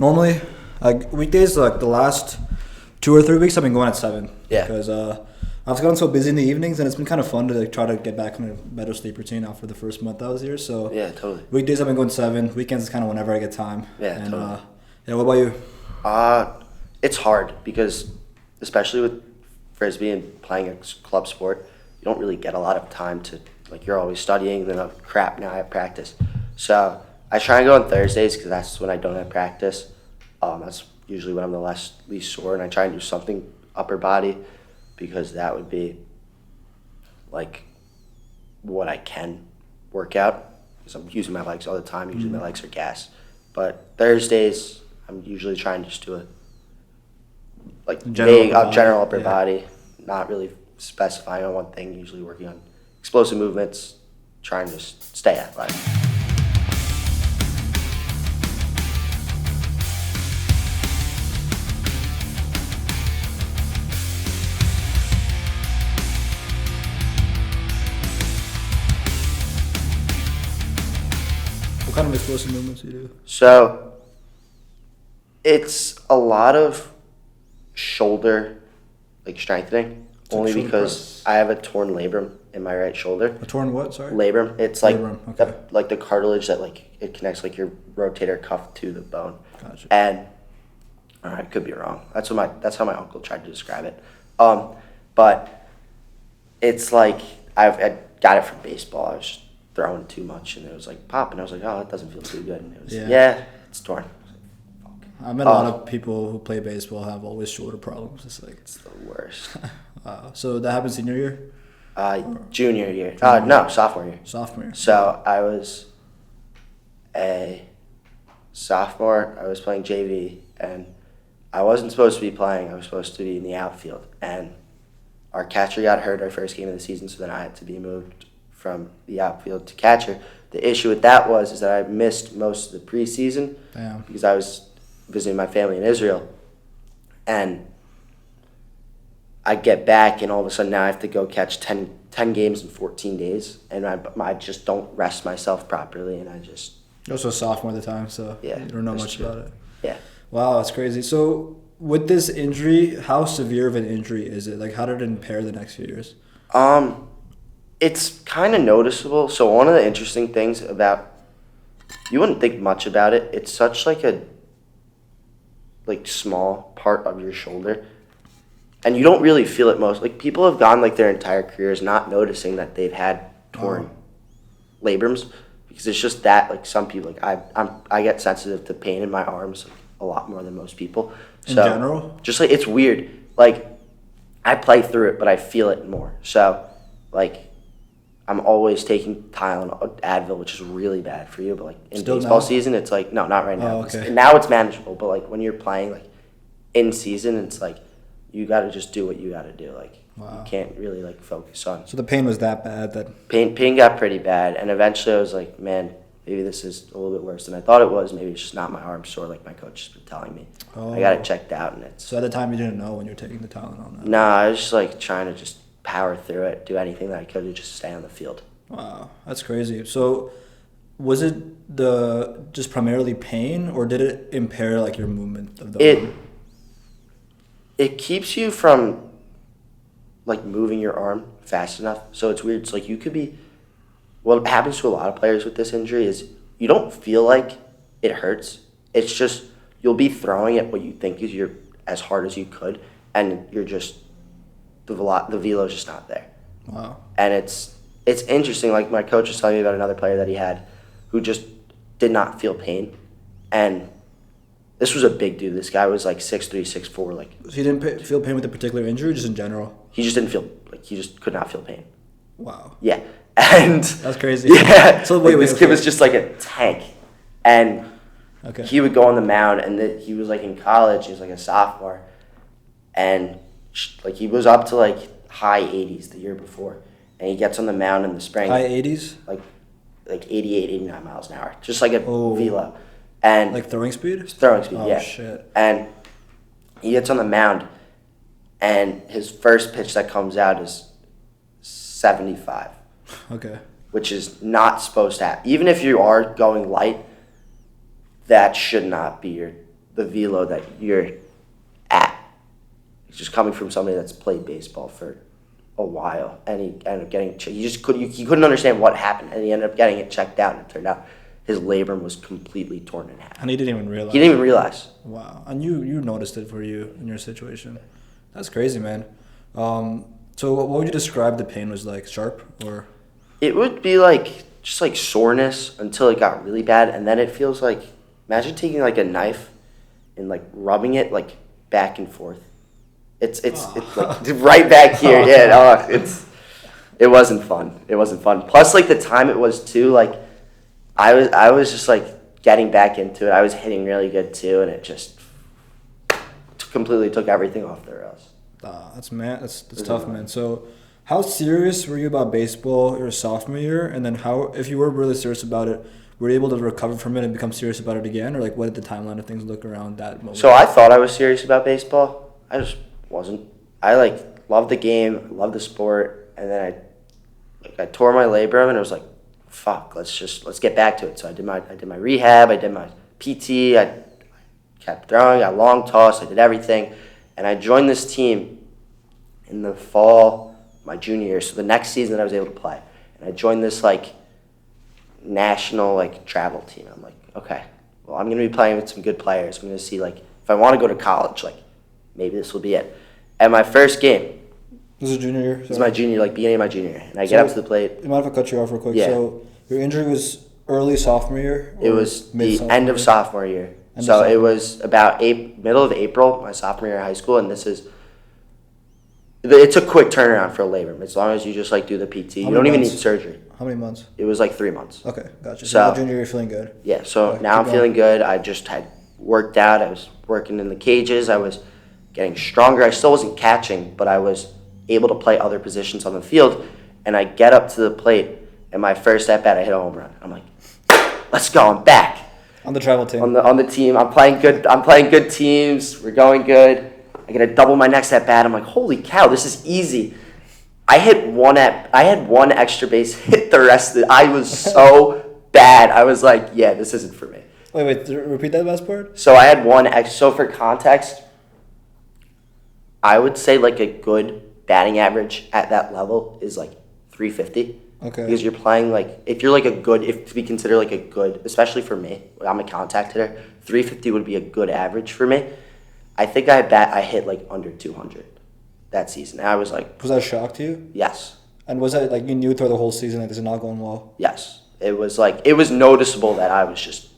Normally, like weekdays, like the last 2 or 3 weeks, I've been going at 7. Yeah. Because I've gotten so busy in the evenings, and it's been kind of fun to like try to get back on a better sleep routine after the first month I was here. So Yeah, totally. weekdays I've been going 7. Weekends is kind of whenever I get time. Yeah, And totally. yeah, what about you? It's hard because, especially with Frisbee and playing a club sport, you don't really get a lot of time to, like, you're always studying, then, oh, crap, now I have practice. So I try and go on Thursdays because that's when I don't have practice. That's usually when I'm the least sore, and I try and do something upper body because that would be, like, what I can work out because I'm using my legs all the time. Usually my legs are gas. But Thursdays, I'm usually trying to just do a general upper body, not really specifying on one thing, usually working on explosive movements, trying to just stay athletic. What kind of explosive movements do you do? So it's a lot of shoulder, like, strengthening, only because I have a torn labrum in my right shoulder. A torn what? Sorry. Labrum. It's like Labrum, okay. like the cartilage that, like, it connects, like, your rotator cuff to the bone. Gotcha. And I could be wrong. That's how my uncle tried to describe it. But it's like I got it from baseball. I was just throwing too much, and it was like pop, and I was like, oh, that doesn't feel too good. And it was it's torn. I met a lot of people who play baseball have always shoulder problems. It's like It's the worst. wow. So that happened senior year? Junior year. No, sophomore year. Sophomore year. So I was a sophomore. I was playing JV, and I wasn't supposed to be playing. I was supposed to be in the outfield, and our catcher got hurt our first game of the season, so then I had to be moved from the outfield to catcher. The issue with that is that I missed most of the preseason because I was visiting my family in Israel, and I get back, and all of a sudden now I have to go catch 10 games in 14 days, and I just don't rest myself properly, and I just... You're also a sophomore at the time, so you don't know much about it. Yeah. Wow, that's crazy. So with this injury, how severe of an injury is it? Like, how did it impair the next few years? It's kind of noticeable. So one of the interesting things about... You wouldn't think much about it. It's such like a small part of your shoulder, and you don't really feel it most. Like, people have gone, like, their entire careers not noticing that they've had torn labrums because it's just that, like, some people, like, I get sensitive to pain in my arms, like, a lot more than most people. In general? Just, like, it's weird. Like, I play through it, but I feel it more. So, like, I'm always taking Tylenol, Advil, which is really bad for you. But, like, in baseball season, it's like, no, not right now. Oh, okay. Now it's manageable. But, like, when you're playing, like, in season, it's like you got to just do what you got to do. Like, you can't really, like, focus on. So the pain was that bad that... Pain got pretty bad. And eventually I was like, man, maybe this is a little bit worse than I thought it was. Maybe it's just not my arm sore like my coach has been telling me. I got it checked out. And it's... So at the time you didn't know when you were taking the Tylenol? No, I was just, like, trying to just power through it, do anything that I could to just stay on the field. Wow, that's crazy. So was it just primarily pain, or did it impair, like, your movement of the arm? It keeps you from, like, moving your arm fast enough. So it's weird. It's like you could be... What happens to a lot of players with this injury is you don't feel like it hurts. It's just you'll be throwing it what you think is as hard as you could, and you're just... The velo is just not there. Wow. And it's interesting. Like, my coach was telling me about another player that he had who just did not feel pain. And this was a big dude. This guy was like 6'3", 6'4". Like, so he didn't feel pain with a particular injury, or just in general? He just didn't feel, like, he just could not feel pain. Wow. Yeah. And that's crazy. Yeah. So this kid was just like a tank. And he would go on the mound, and he was, like, in college. He was, like, a sophomore. And, like, he was up to, like, high 80s the year before. And he gets on the mound in the spring. High 80s? Like 88, 89 miles an hour. Just like a velo. And like throwing speed? Throwing speed, yeah. Oh, shit. And he gets on the mound, and his first pitch that comes out is 75. Okay. Which is not supposed to happen. Even if you are going light, that should not be the velo that you're at. It's just coming from somebody that's played baseball for a while, and he ended up getting he couldn't understand what happened, and he ended up getting it checked out, and it turned out his labrum was completely torn in half. And he didn't even realize. He didn't even realize. Wow. And you noticed it for you in your situation. That's crazy, man. So what would you describe the pain was like? Sharp or? It would be like just like soreness until it got really bad, and then it feels like, imagine taking like a knife and like rubbing it like back and forth. It's like right back here. Yeah, it wasn't fun. It wasn't fun. Plus, like the time it was too, like I was just like getting back into it. I was hitting really good too, and it just completely took everything off the rails. That's tough, man. So, how serious were you about baseball your sophomore year, and then how, if you were really serious about it, were you able to recover from it and become serious about it again, or like what did the timeline of things look around that moment? So I thought I was serious about baseball. I just wasn't. I like loved the game, loved the sport, and then I tore my labrum, and I was like, fuck, let's get back to it. So I did my rehab, I did my PT, I kept throwing, I long toss, I did everything, and I joined this team in the fall, my junior year, so the next season that I was able to play, and I joined this like national like travel team. I'm like, okay, well I'm gonna be playing with some good players. I'm gonna see like if I want to go to college, like maybe this will be it. And my first game. This is junior year? This is my junior, like beginning of my junior year. And I get up to the plate. You mind if I cut you off real quick? Yeah. So your injury was early sophomore year? It was the end of sophomore year. So it was about middle of April, my sophomore year of high school, and it's a quick turnaround for a labrum. As long as you just like do the PT. You don't even need surgery. How many months? It was like 3 months. Okay, gotcha. So junior year, you're feeling good? Yeah, so now I'm feeling good. I just had worked out. I was working in the cages. I was getting stronger. I still wasn't catching, but I was able to play other positions on the field. And I get up to the plate, and my first at bat, I hit a home run. I'm like, let's go. I'm back. On the travel team. On the team. I'm playing good teams. We're going good. I get a double my next at bat. I'm like, holy cow, this is easy. I had one extra base hit the rest of it. I was so bad. I was like, yeah, this isn't for me. Wait, repeat that last part? So I had so for context, I would say like a good batting average at that level is like 350. Okay. Because you're playing like, if to be considered like a good, especially for me, I'm a contact hitter, 350 would be a good average for me. I think I hit like under 200 that season. And I was like... Was that a shock to you? Yes. And was that like you knew throughout the whole season that this is not going well? Yes. It was noticeable that I was just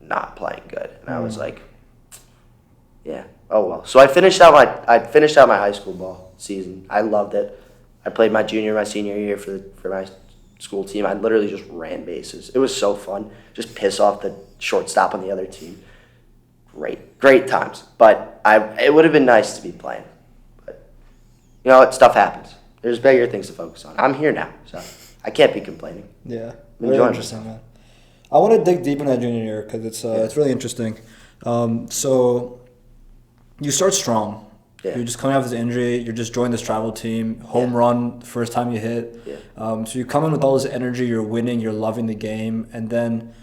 not playing good. And I was like, yeah, oh well. So I finished out my high school ball season. I loved it. I played my junior, my senior year for my school team. I literally just ran bases. It was so fun. Just piss off the shortstop on the other team. Great times. But it would have been nice to be playing. But you know what? Stuff happens. There's bigger things to focus on. I'm here now, so I can't be complaining. Yeah, very interesting, man. I want to dig deep in that junior year because it's really interesting. So you start strong. Yeah. You're just coming off this injury. You're just joining this travel team. Home run, first time you hit. Yeah. So you come in with all this energy. You're winning. You're loving the game. And then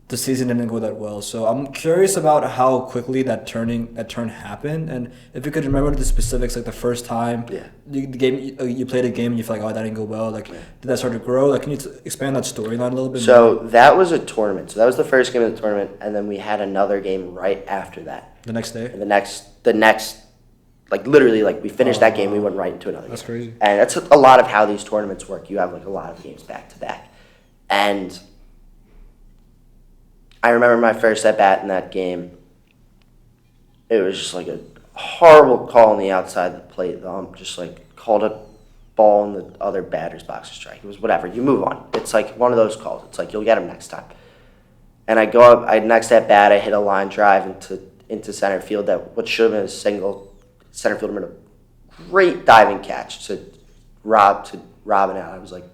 the season didn't go that well. So I'm curious about how quickly that turn happened. And if you could remember the specifics, like the first time you played a game and you feel like, oh, that didn't go well. Like, did that start to grow? Like, can you expand that storyline a little bit? So that was a tournament. So that was the first game of the tournament. And then we had another game right after that. The next day? And the next like literally, like we finished that game, we went right into another game. That's crazy. And that's a lot of how these tournaments work. You have like a lot of games back to back. And I remember my first at bat in that game. It was just like a horrible call on the outside of the plate. The ump just like called a ball in the other batter's box to strike. It was whatever. You move on. It's like one of those calls. It's like you'll get him next time. And I go up. Next at bat, I hit a line drive into center field. That what should have been a single. Center fielder made a great diving catch to Robin out. I was like,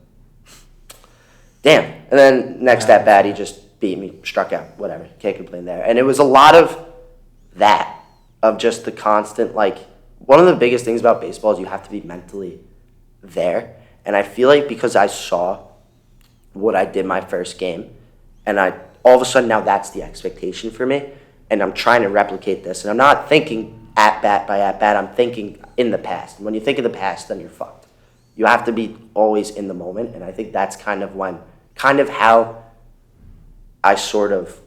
damn. And then next at bat, he just beat me, struck out, whatever. Can't complain there. And it was a lot of that, of just the constant, like, one of the biggest things about baseball is you have to be mentally there. And I feel like because I saw what I did my first game, and all of a sudden now that's the expectation for me. and I'm trying to replicate this. And I'm not thinking at-bat by at-bat. I'm thinking in the past. And when you think of the past, then you're fucked. You have to be always in the moment, and I think that's kind of how I sort of,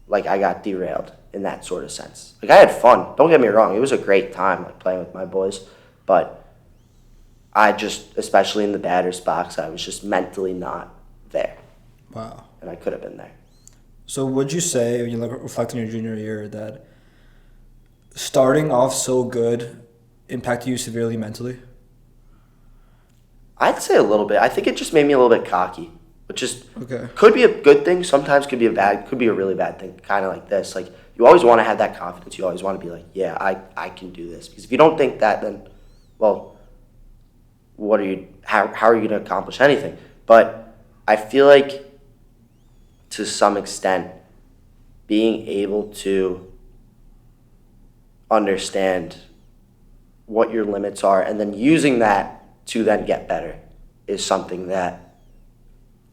like, I got derailed in that sort of sense. Like, I had fun. Don't get me wrong. It was a great time, like, playing with my boys. But I just, especially in the batter's box, I was just mentally not there. Wow. And I could have been there. So would you say, when you reflect on your junior year, that starting off so good impacted you severely mentally? I'd say a little bit. I think it just made me a little bit cocky, which is Okay. could be a good thing. Sometimes could be a really bad thing. Kind of like this. Like, you always want to have that confidence. You always want to be like, yeah, I can do this. Because if you don't think that, then, well, how are you going to accomplish anything? But I feel like, to some extent, being able to understand what your limits are and then using that to then get better is something that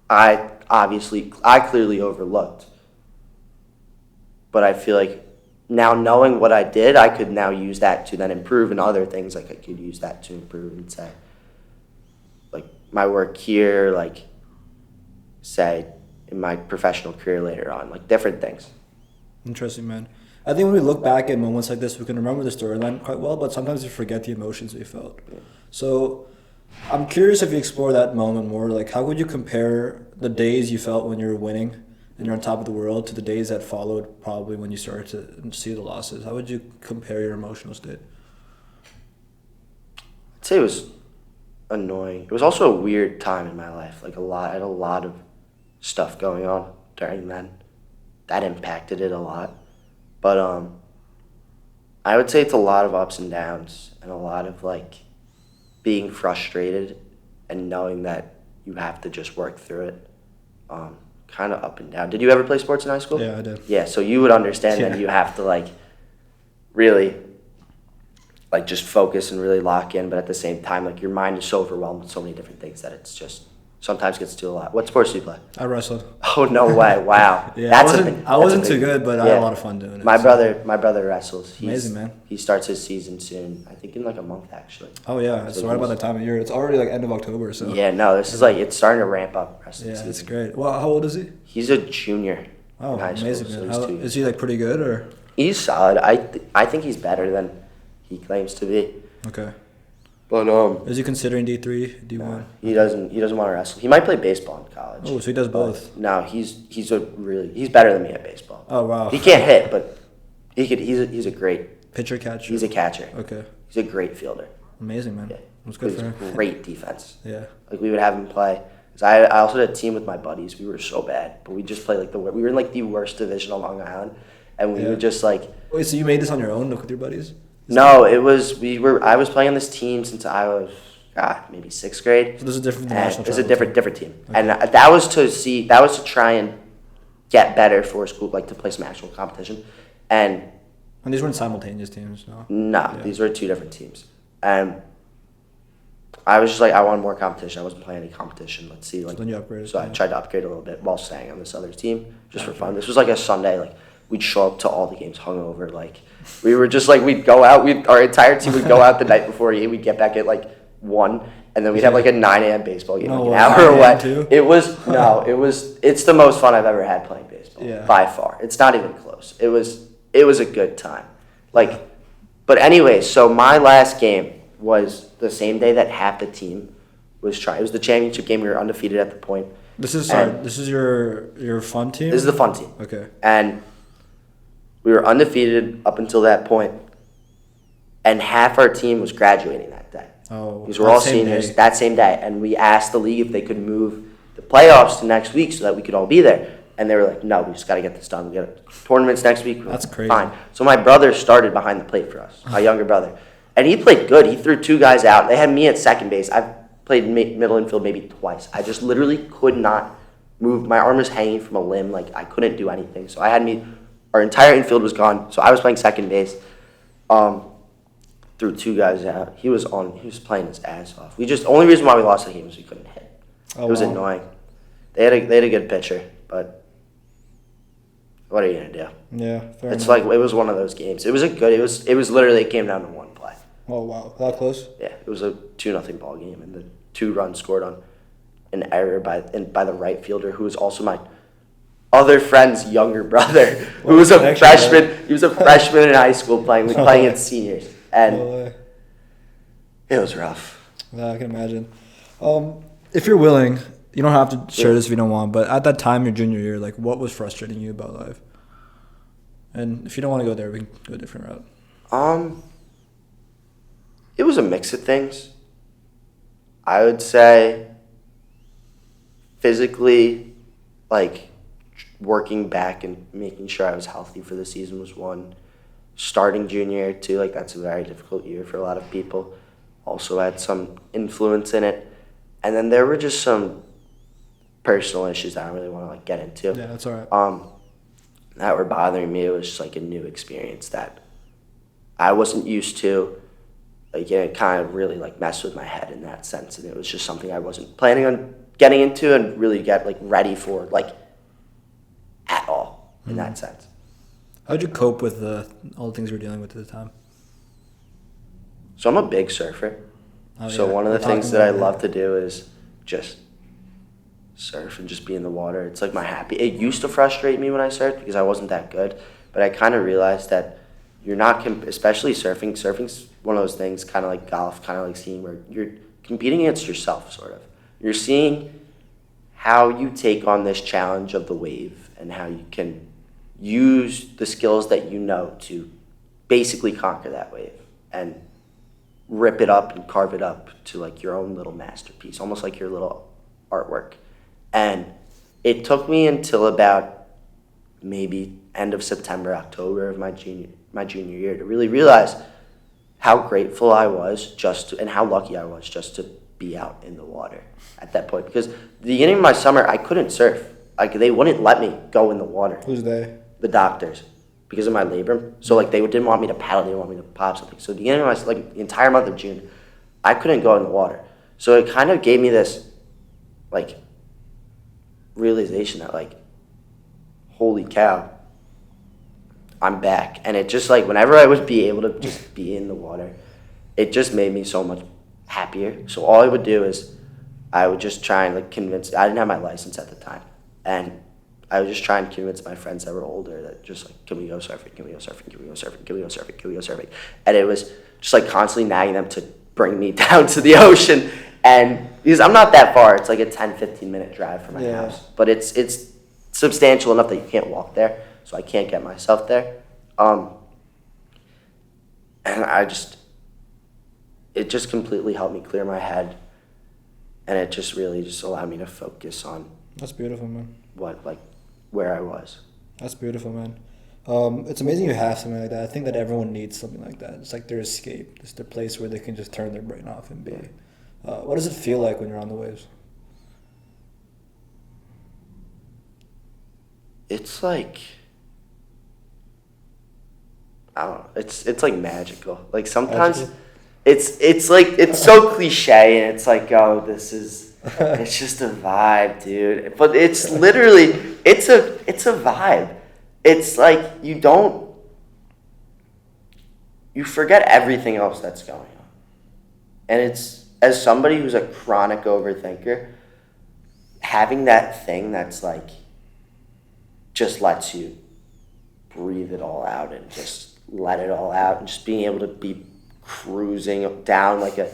I clearly overlooked. But I feel like now, knowing what I did, I could now use that to then improve in other things. Like, I could use that to improve and say, like, my work here, like, say, in my professional career later on, like, different things. Interesting, man. I think when we look back at moments like this, we can remember the storyline quite well, but sometimes we forget the emotions we felt. Yeah. So I'm curious if you explore that moment more. Like, how would you compare the days you felt when you were winning and you're on top of the world to the days that followed, probably when you started to see the losses? How would you compare your emotional state? I'd say it was annoying. It was also a weird time in my life. Like, I had a lot of stuff going on during then. That impacted it a lot. But I would say it's a lot of ups and downs and a lot of, like, being frustrated and knowing that you have to just work through it. Kind of up and down. Did you ever play sports in high school? Yeah, I did. Yeah, so you would understand that you have to, like, really, like, just focus and really lock in, but at the same time, like, your mind is so overwhelmed with so many different things that it's just sometimes gets to a lot. What sports do you play? I wrestled. Oh, no way. Wow. Yeah, I wasn't too good, but I had a lot of fun doing it. My brother wrestles. Amazing, man. He starts his season soon. I think in like a month, actually. Oh yeah, it's right about that time of year. It's already like end of October, so. Yeah, no, this is like, it's starting to ramp up wrestling Yeah, season. it's great. Well, how old is he? He's a junior. Oh, in high amazing, school, man. so he's 2 years. Is he like pretty good or? He's solid. I think he's better than he claims to be. Okay. But Is he considering D3, D1? no, he doesn't want to wrestle. He might play baseball in college. Oh, so he does both. No, he's better than me at baseball. Oh wow. He can't hit, but he's a great Pitcher catcher. he's a catcher. Okay. He's a great fielder. Amazing, man. Yeah. That's good for him. Great defense. Yeah. Like, we would have him play. 'Cause I also had a team with my buddies. We were so bad, but we just played like we were in like the worst division on Long Island, and we would just like. Wait, so you made this on your own with your buddies? No, I was playing on this team since I was maybe 6th grade. So this is different than national. It's a different team, okay. And that was to try and get better for school, like to play some actual competition, and these weren't simultaneous teams, no. No, yeah. These were 2 different teams, and I was just like, I wanted more competition. I wasn't playing any competition. Let's see, like. So then you upgraded. So I tried to upgrade a little bit while staying on this other team, just for fun. This was like a Sunday, like we'd show up to all the games hungover, like. We were just like, we'd go out, our entire team would go out the night before a game, we'd get back at like 1, and then we'd have like a 9 a.m. baseball game, like an hour away. It's the most fun I've ever had playing baseball, by far. It's not even close. It was a good time. Like, but anyway, so my last game was the same day that half the team was trying. It was the championship game, we were undefeated at the point. This is your fun team? This is the fun team. Okay. And we were undefeated up until that point, and half our team was graduating that day. Oh, because we're all seniors that same day, and we asked the league if they could move the playoffs to next week so that we could all be there. And they were like, "No, we just got to get this done. We got tournaments next week." That's crazy. Fine. So my brother started behind the plate for us, my younger brother, and he played good. He threw 2 guys out. They had me at second base. I've played middle infield maybe twice. I just literally could not move. My arm was hanging from a limb. Like, I couldn't do anything. So our entire infield was gone, so I was playing second base. Threw 2 guys out. He was playing his ass off. Only reason why we lost the game was we couldn't hit. It was annoying. They had a good pitcher, but what are you gonna do? Yeah, fair It's enough. like it was one of those games. It was literally it came down to one play. Oh wow, that close? Yeah, it was a 2-0 ball game, and the 2 runs scored on an error by the right fielder, who was also my other friend's younger brother, who was a freshman. Right? He was a freshman in high school playing against seniors, and it was rough. Yeah, I can imagine. If you're willing, you don't have to share this if you don't want, but at that time, your junior year, like, what was frustrating you about life? And if you don't want to go there, we can go a different route. It was a mix of things. I would say physically, like, working back and making sure I was healthy for the season was one. Starting junior year, too, like, that's a very difficult year for a lot of people. Also had some influence in it. And then there were just some personal issues that I don't really want to, like, get into. Yeah, that's all right. That were bothering me. It was just, like, a new experience that I wasn't used to. Like, it kind of really, like, messed with my head in that sense. And it was just something I wasn't planning on getting into and really get, like, ready for, like, at all in that sense. How'd you cope with all the things you were dealing with at the time? So I'm a big surfer. So one of the things that I love to do is just surf and just be in the water. It's like my happy. It used to frustrate me when I surfed because I wasn't that good, but I kind of realized that you're not, especially surfing. Surfing's one of those things, kind of like golf, kind of like skiing, where you're competing against yourself, sort of. You're seeing how you take on this challenge of the wave and how you can use the skills that you know to basically conquer that wave and rip it up and carve it up to, like, your own little masterpiece, almost like your little artwork. And it took me until about maybe end of September, October of my junior year to really realize how grateful I was and how lucky I was just to be out in the water at that point. Because the beginning of my summer, I couldn't surf. Like, they wouldn't let me go in the water. Who's they? The doctors. Because of my labrum. So, like, they didn't want me to paddle. They didn't want me to pop something. So, the beginning of my, like, the entire month of June, I couldn't go in the water. So, it kind of gave me this, like, realization that, like, holy cow, I'm back. And it just, like, whenever I would be able to just be in the water, it just made me so much happier. So, all I would do is I would just try and, like, convince. I didn't have my license at the time. And I would just try and convince my friends that were older that just, like, can we go surfing? Can we go surfing? Can we go surfing? Can we go surfing? Can we go surfing? And it was just, like, constantly nagging them to bring me down to the ocean. And because I'm not that far, it's like a 10, 15-minute drive from my house. But it's substantial enough that you can't walk there, so I can't get myself there. And it just completely helped me clear my head. And it just really just allowed me to focus on. That's beautiful, man. Where I was. That's beautiful, man. It's amazing you have something like that. I think that everyone needs something like that. It's like their escape. It's their place where they can just turn their brain off and be. What does it feel like when you're on the waves? It's like, I don't know. It's like magical. Like, sometimes it's like, it's so cliche, and it's like, oh, this is. It's just a vibe, dude. But it's literally, it's a vibe. It's like you forget everything else that's going on. And it's, as somebody who's a chronic overthinker, having that thing that's like, just lets you breathe it all out and just let it all out, and just being able to be cruising down like a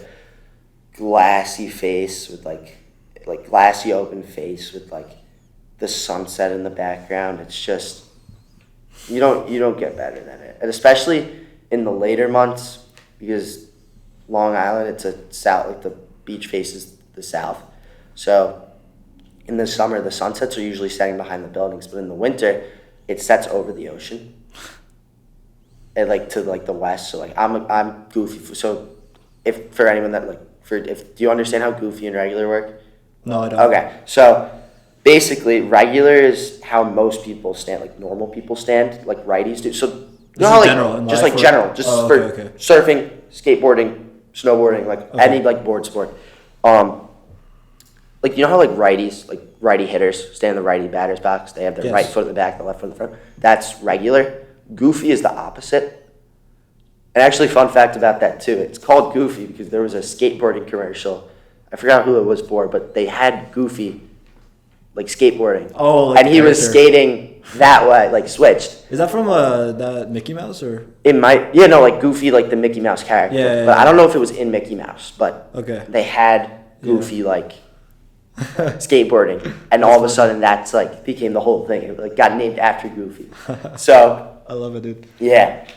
glassy face with like glassy open face with like the sunset in the background. It's just, you don't get better than it. And especially in the later months, because Long Island, it's a south, like the beach faces the south. So in the summer, the sunsets are usually setting behind the buildings, but in the winter, it sets over the ocean. And like to like the west. So like I'm goofy. So if for anyone that do you understand how goofy and regular work? No, I don't. Okay, so basically, regular is how most people stand, like normal people stand, like righties do. So you know how, like, general, just like general, okay. Surfing, skateboarding, snowboarding, like any like board sport. Like, you know how like righties, like righty hitters stay in the righty batter's box. They have their right foot in the back, the left foot in the front. That's regular. Goofy is the opposite. And actually, fun fact about that too, it's called Goofy because there was a skateboarding commercial. I forgot who it was for, but they had Goofy, like skateboarding. Oh, and he was skating that way, like switched. Is that from that Mickey Mouse or? It might, like Goofy, like the Mickey Mouse character. Yeah, but I don't know if it was in Mickey Mouse, but they had Goofy like skateboarding, and all of a sudden that's like became the whole thing. It like got named after Goofy. So I love it, dude. Yeah.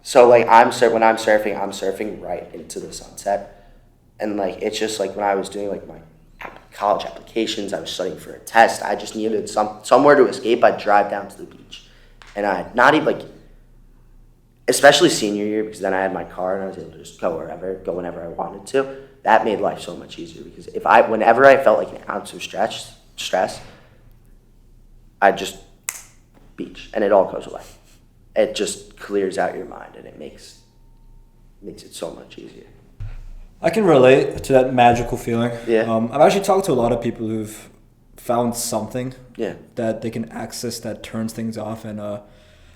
So like when I'm surfing right into the sunset, and like it's just like when I was doing like my college applications, I was studying for a test. I just needed somewhere to escape. I'd drive down to the beach, and I'd not even like, especially senior year because then I had my car and I was able to just go whenever I wanted to. That made life so much easier because whenever I felt like an ounce of stress, I'd just beach and it all goes away. It just clears out your mind and it makes it so much easier. I can relate to that magical feeling. Yeah. I've actually talked to a lot of people who've found something that they can access that turns things off, and I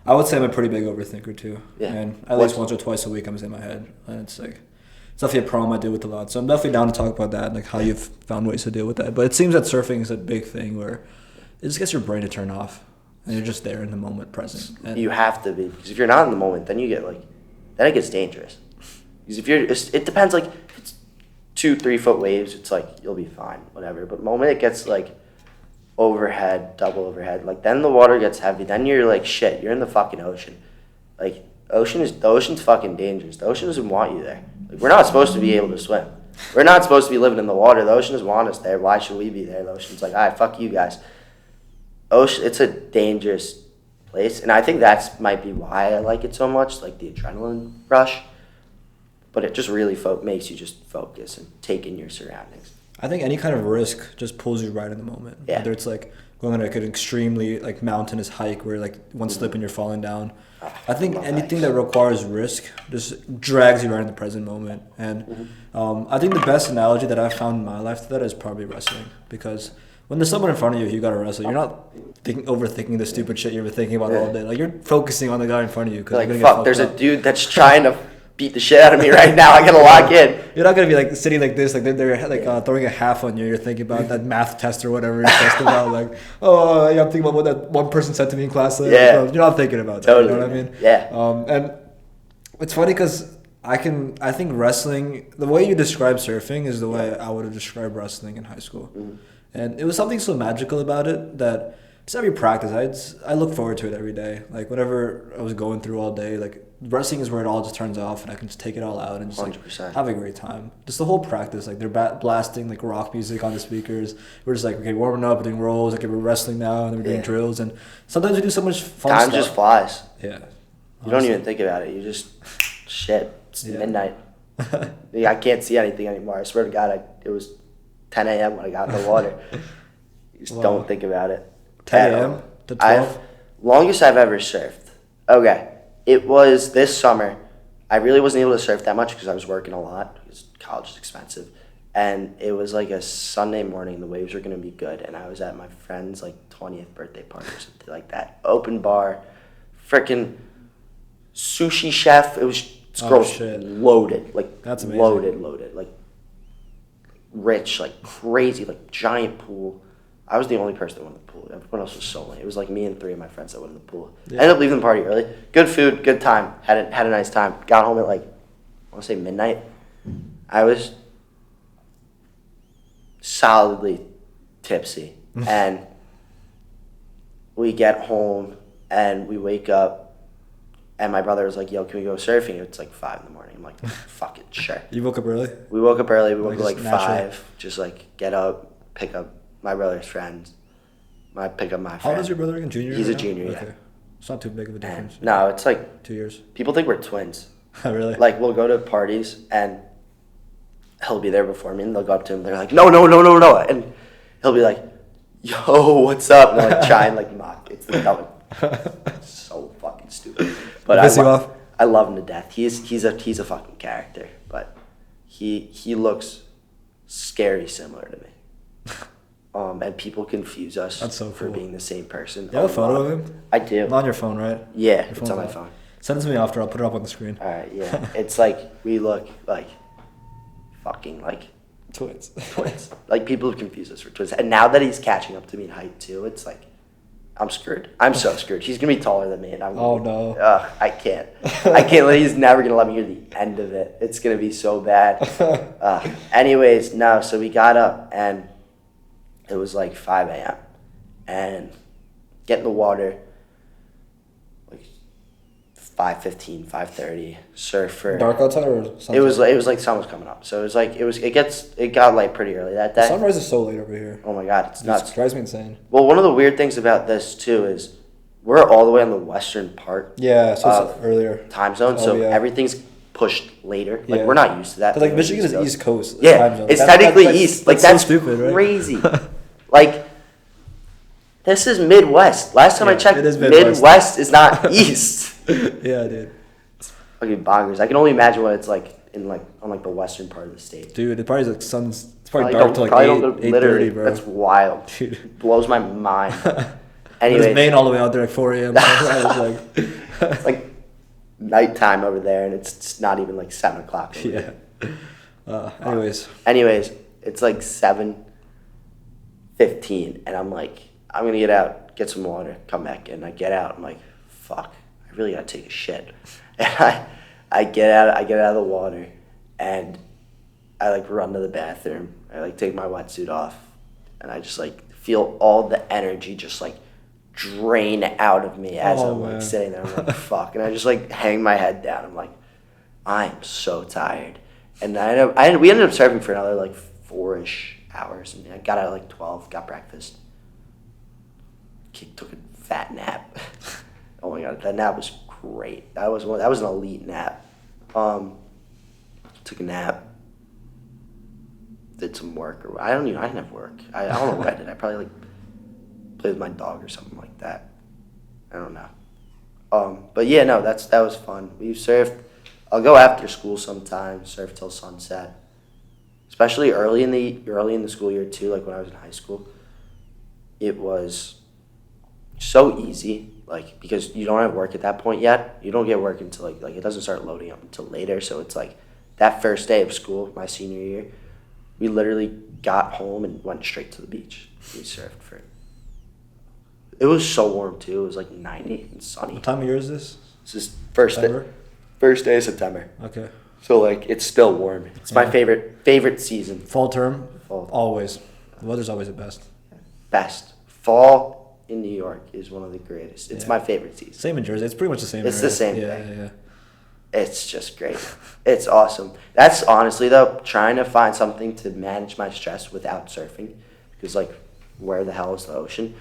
would say I'm a pretty big overthinker too. Yeah. And at least once or twice a week I'm in my head, and it's like it's definitely a problem I deal with a lot. So I'm definitely down to talk about that, and like how you've found ways to deal with that. But it seems that surfing is a big thing where it just gets your brain to turn off. And you're just there in the moment, present. And you have to be, because if you're not in the moment, then you get then it gets dangerous. Because it depends, like, if it's 2-3 foot waves, it's like, you'll be fine, whatever. But the moment it gets, like, overhead, double overhead, like, then the water gets heavy, then you're like, shit, you're in the fucking ocean. Like, the ocean's fucking dangerous. The ocean doesn't want you there. Like, we're not supposed to be able to swim. We're not supposed to be living in the water. The ocean doesn't want us there. Why should we be there? The ocean's like, all right, fuck you guys. Ocean, it's a dangerous place, and I think that's might be why I like it so much, like the adrenaline rush. But it just really makes you just focus and take in your surroundings. I think any kind of risk just pulls you right in the moment. Yeah. Whether it's like going on like an extremely like mountainous hike where like one slip and you're falling down. I think anything that requires risk just drags you right in the present moment. And I think the best analogy that I've found in my life to that is probably wrestling, because when there's someone in front of you, you gotta wrestle. You're not overthinking the stupid shit you've been thinking about all day. Like, you're focusing on the guy in front of you. Like, fuck, there's a dude that's trying to beat the shit out of me right now. I gotta lock in. You're not gonna be like sitting like this, like they're like throwing a half on you. You're thinking about that math test or whatever you're testing about. Like, I'm thinking about what that one person said to me in class. Yeah. You're not thinking about that. Totally. You know what I mean? Yeah. And it's funny because I think wrestling, the way you describe surfing is the way I would have described wrestling in high school. And it was something so magical about it that just every practice, I look forward to it every day. Like, whatever I was going through all day, like, wrestling is where it all just turns off and I can just take it all out and just like, have a great time. Just the whole practice, like, they're blasting like rock music on the speakers. We're just like, okay, warming up, we're doing rolls, okay, we're wrestling now, and then we're doing drills. And sometimes we do so much fun stuff. Time just flies. Yeah. Honestly. You don't even think about it. You just, shit, it's midnight. I can't see anything anymore. I swear to God, it was 10 a.m. when I got in the water. You just don't think about it. 10 a.m. to 12? Longest I've ever surfed. Okay. It was this summer. I really wasn't able to surf that much because I was working a lot because college is expensive. And it was like a Sunday morning. The waves were going to be good. And I was at my friend's like 20th birthday party or something like that. Open bar. Freaking sushi chef. This girl's loaded. Like, that's amazing. Loaded. Like, rich, like crazy, like giant pool. I was the only person that went in the pool. Everyone else was so late. It was like me and 3 of my friends that went in the pool. Yeah. I ended up leaving the party early. Good food, good time. Had a nice time. Got home at like, I want to say midnight. I was solidly tipsy. And we get home and we wake up and my brother was like, yo, can we go surfing? It's like 5 in the morning. I'm like, fuck it, sure. You woke up early? We woke up early. We woke up like naturally. 5. Just like get up, pick up my brother's friends. Pick up my friend. How old is your brother again? Junior? He's a junior, okay. It's not too big of a difference. No, it's like 2 years. People think we're twins. Really? Like, we'll go to parties and he'll be there before me and they'll go up to him. They're like, no. And he'll be like, yo, what's up? And they'll like try and like mock. It's the dumb. So fucking stupid. But I love him to death. He's a fucking character. But he looks scary similar to me. And people confuse us That's so for cool. being the same person. You have a photo of him? I do. Not on your phone, right? Yeah, Your it's on my phone. Send it to me after. I'll put it up on the screen. All right, yeah. It's like we look like fucking like Twins. twins. Like people have confused us for twins. And now that he's catching up to me in height too, it's like I'm screwed. I'm so screwed. He's gonna be taller than me, and I'm. No. I can't. He's never gonna let me hear the end of it. It's gonna be so bad. Anyways, no. So we got up, and it was like 5 a.m. and get in the water. Like 5:15, 5:30. Surf for. Dark outside or sunset? It was like sun was coming up, so it got light pretty early that day. The sunrise is so late over here. Oh my god, it's nuts. It drives me insane. Well, one of the weird things about this too is we're all the way on the western part. Yeah, so it's earlier time zone, so everything's pushed later. Like we're not used to that. Like Michigan is East Coast. Yeah, time zone. it's technically east. Like that's so stupid, crazy. Like this is Midwest. Last time I checked, it is Midwest is not east. Yeah, dude. Fucking bonkers. I can only imagine what it's like on the western part of the state. Dude, it probably is like sun's. It's probably dark till like 8:30, bro. That's wild. Dude. It blows my mind. Anyways, there's Maine all the way out there like 4 a.m. It's like nighttime over there, and it's not even like 7 o'clock. Yeah. Anyways, it's like 7:15, and I'm like, I'm gonna get out, get some water, come back in. I get out. I'm like, fuck, I really gotta take a shit. And I get out of the water, and I like run to the bathroom. I like take my wetsuit off, and I just like feel all the energy just like drain out of me as I'm like sitting there. I'm like, fuck, and I just like hang my head down. I'm like, I'm so tired. And we ended up surfing for another like 4-ish hours, and I got out at like 12, got breakfast, took a fat nap. Oh my god, that nap was great. That was an elite nap. Took a nap. Did some work, or I didn't have work. I don't know what I did. I probably like played with my dog or something like that. I don't know. But yeah, no, that was fun. We surfed. I'll go after school sometimes, surf till sunset. Especially early in the school year too, like when I was in high school. It was so easy, like because you don't have work at that point yet. You don't get work until like it doesn't start loading up until later. So it's like that first day of school, my senior year, we literally got home and went straight to the beach. We surfed for it. It was so warm too. It was like 90 and sunny. What time of year is this? This is first day of September. Okay. So like it's still warm. It's my favorite season. Fall term? Fall. Always. The weather's always the best. Best. Fall in New York is one of the greatest. It's my favorite season. Same in Jersey. It's pretty much the same. It's the same thing. Yeah. It's just great. It's awesome. That's honestly though, trying to find something to manage my stress without surfing, because like, where the hell is the ocean?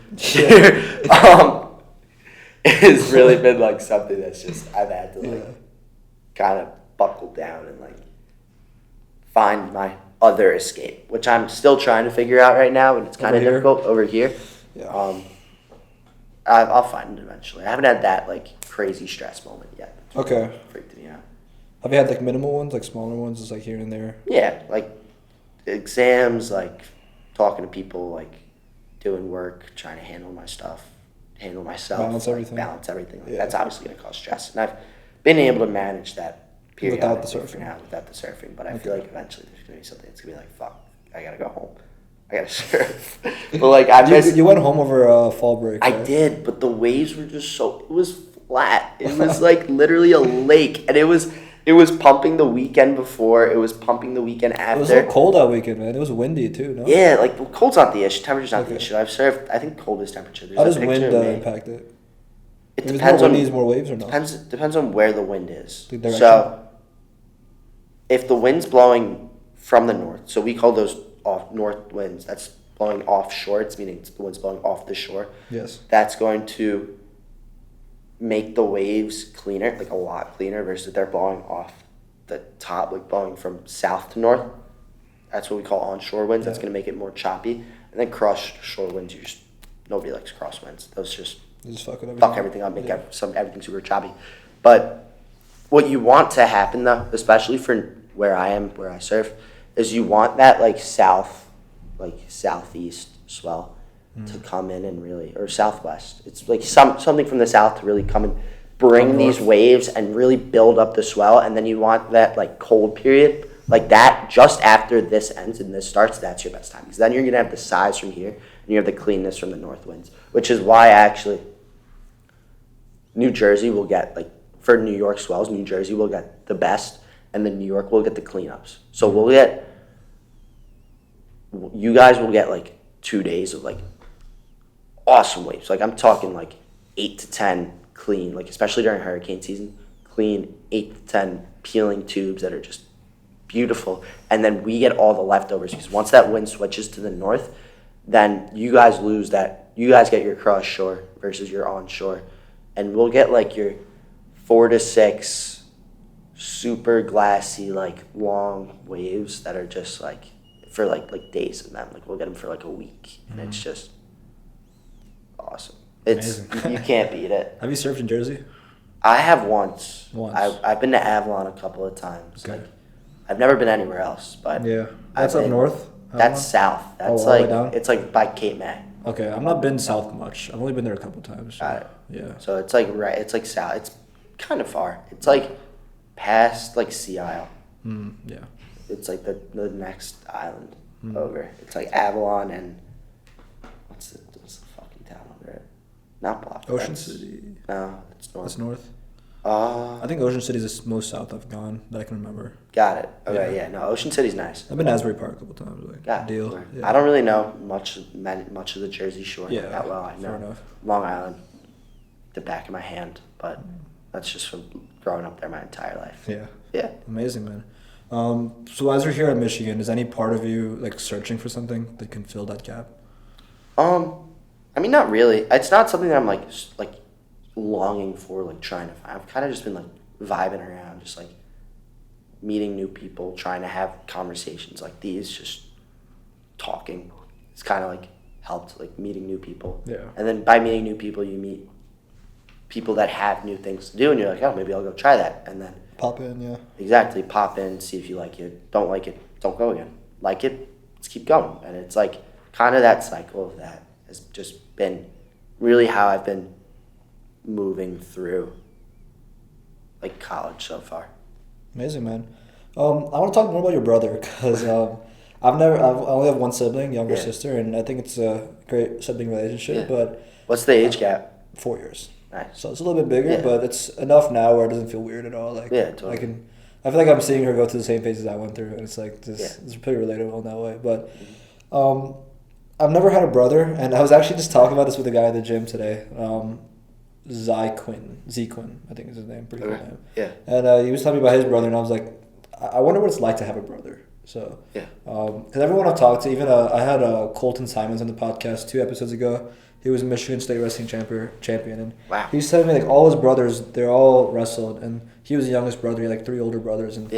It's really been like something that's just I've had to like kind of buckle down and like find my other escape, which I'm still trying to figure out right now, and it's kind of difficult over here. Yeah. I'll find it eventually. I haven't had that like crazy stress moment yet. Okay. Freaked me out. Have you had like minimal ones, like smaller ones, just like here and there? Yeah, like exams, like talking to people, like doing work, trying to handle my stuff, handle myself, balance everything. Like, that's obviously going to cause stress, and I've been able to manage that period without the surfing. for now, without the surfing. But I feel like eventually there's going to be something that's going to be like, fuck, I got to go home. I got to surf. But like you went home over fall break. Right? I did, but the waves were just it was flat. It was like literally a lake, and it was pumping the weekend before. It was pumping the weekend after. It was so cold that weekend, man. It was windy too, no? Yeah, like cold's not the issue. Temperature's not the issue. I've surfed. I think cold is temperature. How does wind impact it? It depends on more waves or not. Depends on where the wind is. The direction? So, if the wind's blowing from the north, so we call those off north winds. That's blowing offshore. It's meaning the wind's blowing off the shore. Yes. That's going to make the waves cleaner, like a lot cleaner, versus if they're blowing off the top, like blowing from south to north. That's what we call onshore winds. That's going to make it more choppy. And then cross-shore winds, nobody likes crosswinds. Those just fuck everything up, make everything super choppy. But what you want to happen, though, especially for where I surf, is you want that like southeast swell to come in and really, or southwest. It's like something from the south to really come and bring these waves and really build up the swell. And then you want that like cold period, like that just after this ends and this starts, that's your best time. Because then you're going to have the size from here and you have the cleanness from the north winds, which is why actually New Jersey will get, like, for New York swells, New Jersey will get the best, and then New York will get the cleanups. So you guys will get, like, 2 days of, like, awesome waves. Like, I'm talking, like, 8 to 10 clean, like, especially during hurricane season, clean 8 to 10 peeling tubes that are just beautiful. And then we get all the leftovers, because once that wind switches to the north, then you guys lose that. You guys get your cross shore versus your onshore. And we'll get, like, your 4 to 6 super glassy, like, long waves that are just, like, for, like days in them. Like, we'll get them for, like, a week. And it's just awesome. It's amazing. You can't beat it. Have you surfed in Jersey? I have once. I've been to Avalon a couple of times. Okay. Like, I've never been anywhere else. But yeah. That's up north? That's south. That's like, it's, like, by Cape May. Okay, I've not been south much. I've only been there a couple times. So, got it. Yeah. So it's like it's like south. It's kind of far. It's like past like Sea Isle. Yeah. It's like the next island over. It's like Avalon and what's the fucking town over it? Not Block. Ocean City. No, it's north. That's north. I think Ocean City is the most south I've gone that I can remember. Got it. Okay, yeah. No, Ocean City's nice. I've been to Asbury Park a couple times. Like, got deal. Yeah. I don't really know much of the Jersey Shore that well. I know enough. Long Island, the back of my hand, but that's just from growing up there my entire life. Yeah. Yeah. Amazing, man. So as you're here in Michigan, is any part of you like searching for something that can fill that gap? I mean, not really. It's not something that I'm like longing for, like trying to find. I've kind of just been like vibing around, just like meeting new people, trying to have conversations like these, just talking. It's kind of like helped, like meeting new people. Yeah. And then by meeting new people, you meet people that have new things to do, and you're like, oh, maybe I'll go try that. And then pop in, yeah. Exactly. Pop in, see if you like it. Don't like it, don't go again. Like it, let's keep going. And it's like kind of that cycle of that has just been really how I've been moving through like college so far. Amazing, man. I want to talk more about your brother because I only have one sibling, younger sister, and I think it's a great sibling relationship. Yeah. But what's the age gap? 4 years. Nice. So it's a little bit bigger, but it's enough now where it doesn't feel weird at all. Like totally. I feel like I'm seeing her go through the same phases I went through, and it's like it's pretty relatable in that way. But I've never had a brother, and I was actually just talking about this with a guy at the gym today. Z-Quinn, I think is his name. Pretty cool name. Yeah. And he was telling me about his brother, and I was like, I wonder what it's like to have a brother. So, because everyone I've talked to, even I had Colton Simons on the podcast 2 episodes ago. He was Michigan State wrestling champion, and he was telling me like all his brothers, they're all wrestled, and he was the youngest brother. He had like 3 older brothers, and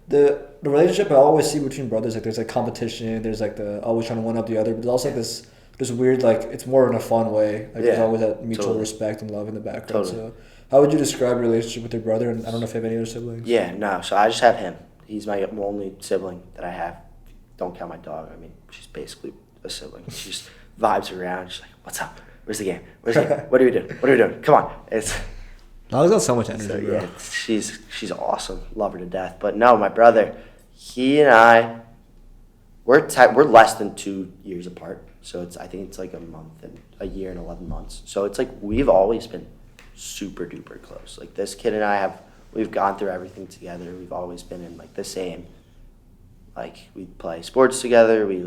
the relationship I always see between brothers, like there's like competition, there's like the always trying to one up the other, but there's also like this weird, like it's more in a fun way. Like there's always that mutual respect and love in the background. So how would you describe your relationship with your brother? And I don't know if you have any other siblings. Yeah, no. So I just have him. He's my only sibling that I have. Don't count my dog. I mean, she's basically a sibling. She just vibes around. She's like, "What's up? Where's the game? Where's the game? What are we doing? What are we doing? Come on!" It's. He's got so much energy, So, bro. yeah, she's awesome. Love her to death. But no, my brother, he and I, we're less than 2 years apart. So I think it's like a year and 11 months. So it's like we've always been super duper close. Like this kid and I we've gone through everything together. We've always been in like the same, like we play sports together. We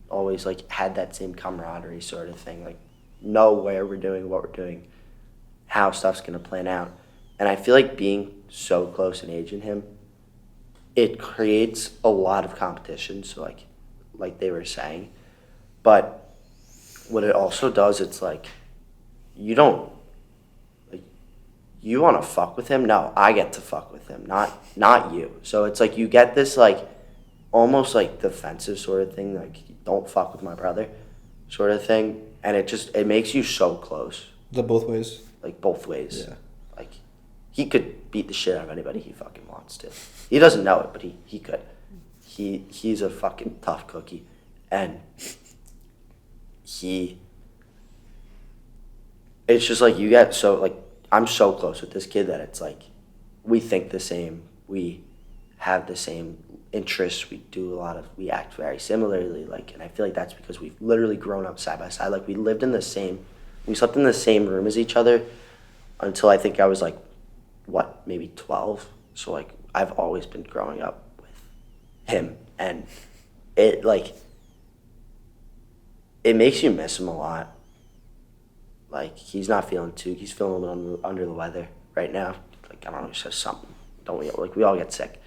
always like had that same camaraderie sort of thing. Like know where we're doing, what we're doing, how stuff's gonna plan out. And I feel like being so close in age in him, it creates a lot of competition. So like they were saying. But what it also does, it's like, you don't, like, you want to fuck with him? No, I get to fuck with him, not you. So it's like you get this, like, almost, like, defensive sort of thing, like, don't fuck with my brother sort of thing. And it makes you so close. Is that both ways? Like, both ways. Yeah. Like, he could beat the shit out of anybody he fucking wants to. He doesn't know it, but he could. He's a fucking tough cookie. And it's just like you get so like I'm so close with this kid that it's like we think the same, we have the same interests, we act very similarly, like, and I feel like that's because we've literally grown up side by side. Like we slept in the same room as each other until I think I was like maybe 12. So like I've always been growing up with him, and it makes you miss him a lot. Like he's feeling a little under the weather right now. Like I don't know, he says something. We all get sick.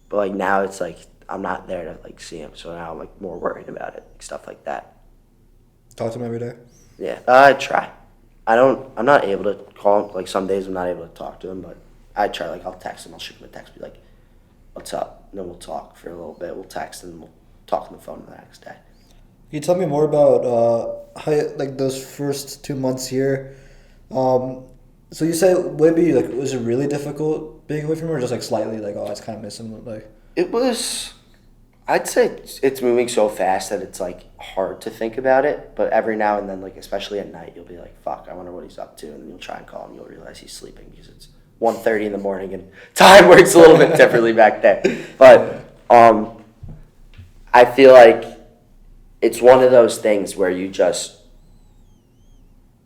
But like now it's like I'm not there to like see him, so now I'm like more worried about it, like stuff like that. Talk to him every day? Yeah, I try. I'm not able to call him. Like some days I'm not able to talk to him, but I try. Like I'll text him, I'll shoot him a text, be like, "What's up?" And then we'll talk for a little bit. We'll text and we'll talk on the phone the next day. Can you tell me more about how like those first 2 months here? So you say maybe like was it really difficult being away from her, or just like slightly like I kind of miss him like? It was. I'd say it's moving so fast that it's like hard to think about it. But every now and then, like especially at night, you'll be like, "Fuck, I wonder what he's up to," and then you'll try and call him. You'll realize he's sleeping because it's 1:30 in the morning and time works a little bit differently back there. But I feel like it's one of those things where you just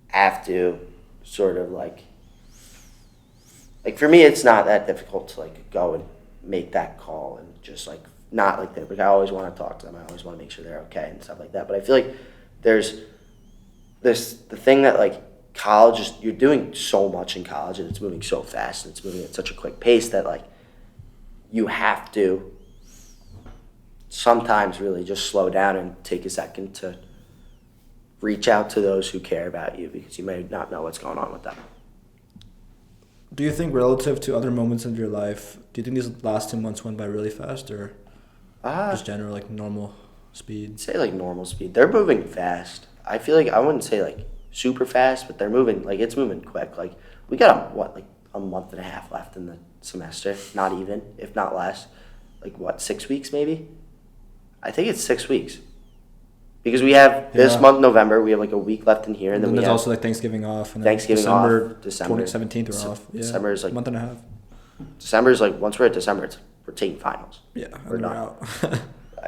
have to sort of like for me, it's not that difficult to like go and make that call and just like not like that. Like I always want to talk to them. I always want to make sure they're okay and stuff like that. But I feel like there's the thing that like college is, you're doing so much in college and it's moving so fast and it's moving at such a quick pace that like you have to sometimes really just slow down and take a second to reach out to those who care about you because you may not know what's going on with them. Do you think relative to other moments in your life, do you think these last 2 months went by really fast or just general like normal speed? I'd say like normal speed. They're moving fast. I feel like I wouldn't say like super fast, but they're moving like it's moving quick. Like we got a month and a half left in the semester, not even, if not less. Like 6 weeks maybe? I think it's 6 weeks. Because we have this month, November, we have like a week left in here. And then there's we have also like Thanksgiving off. And Thanksgiving December, off. December. 17th we're off. Yeah. December is like a month and a half. December is like, once we're at December, we're taking finals. Yeah, we're done. out.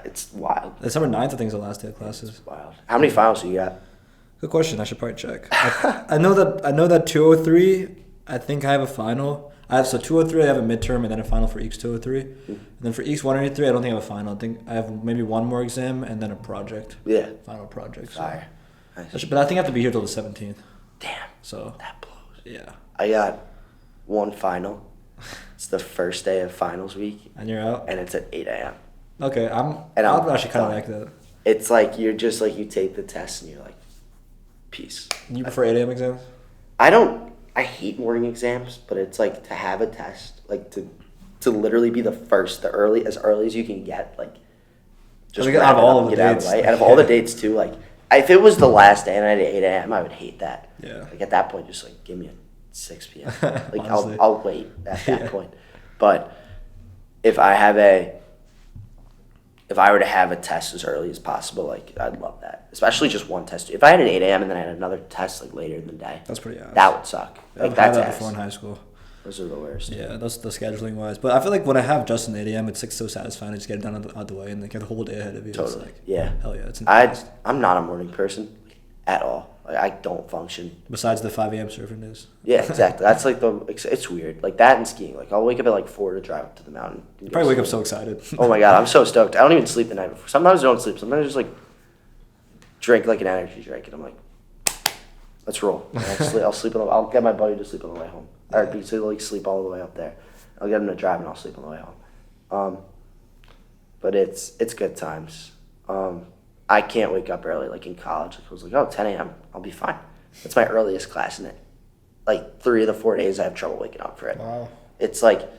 It's wild. December 9th, I think, is the last day of classes. It's wild. How many finals do you got? Good question. I should probably check. I know that 203, I think I have a final. I have 203. I have a midterm and then a final for EECS 203. And then for EECS 183, I don't think I have a final. I think I have maybe one more exam and then a project. Yeah. Final project. So. Fire. Nice. But I think I have to be here till the 17th. Damn. So that blows. Yeah. I got one final. It's the first day of finals week. And you're out? And it's at 8 a.m. Okay. I'm actually kind of like that. It's like you're just like you take the test and you're like, peace. You prefer 8 a.m. exams? I hate morning exams, but it's like to have a test, like to literally be the first, as early as you can get, like just out of all of the dates. Out of all the dates too, like if it was the last day and I had 8 a.m., I would hate that. Yeah. Like at that point, just like give me a 6 p.m. Like I'll wait at that point. But if I were to have a test as early as possible, like I'd love that. Especially just one test. If I had an 8 a.m. and then I had another test like later in the day, that's pretty ass. That would suck. Like that's that before in high school. Those are the worst. Yeah, that's the scheduling wise. But I feel like when I have just an 8 a.m., it's like so satisfying to just get it done out the way and then get the whole day ahead of you. Totally. It's like, yeah. Hell yeah. It's I'm not a morning person at all. Like, I don't function. Besides the 5 a.m. surfing days. Yeah, exactly. That's like it's weird. Like that and skiing. Like I'll wake up at like 4 to drive up to the mountain. You probably wake up so excited. Oh my God, I'm so stoked. I don't even sleep the night before. Sometimes I don't sleep. Sometimes I just like drink like an energy drink and I'm like, let's roll. I'll get my buddy to sleep on the way home. Or like sleep all the way up there. I'll get him to drive and I'll sleep on the way home. But it's good times. I can't wake up early like in college. I was like, 10 a.m. I'll be fine. That's my earliest class in it. Like 3 of the 4 days I have trouble waking up for it. Wow. It's like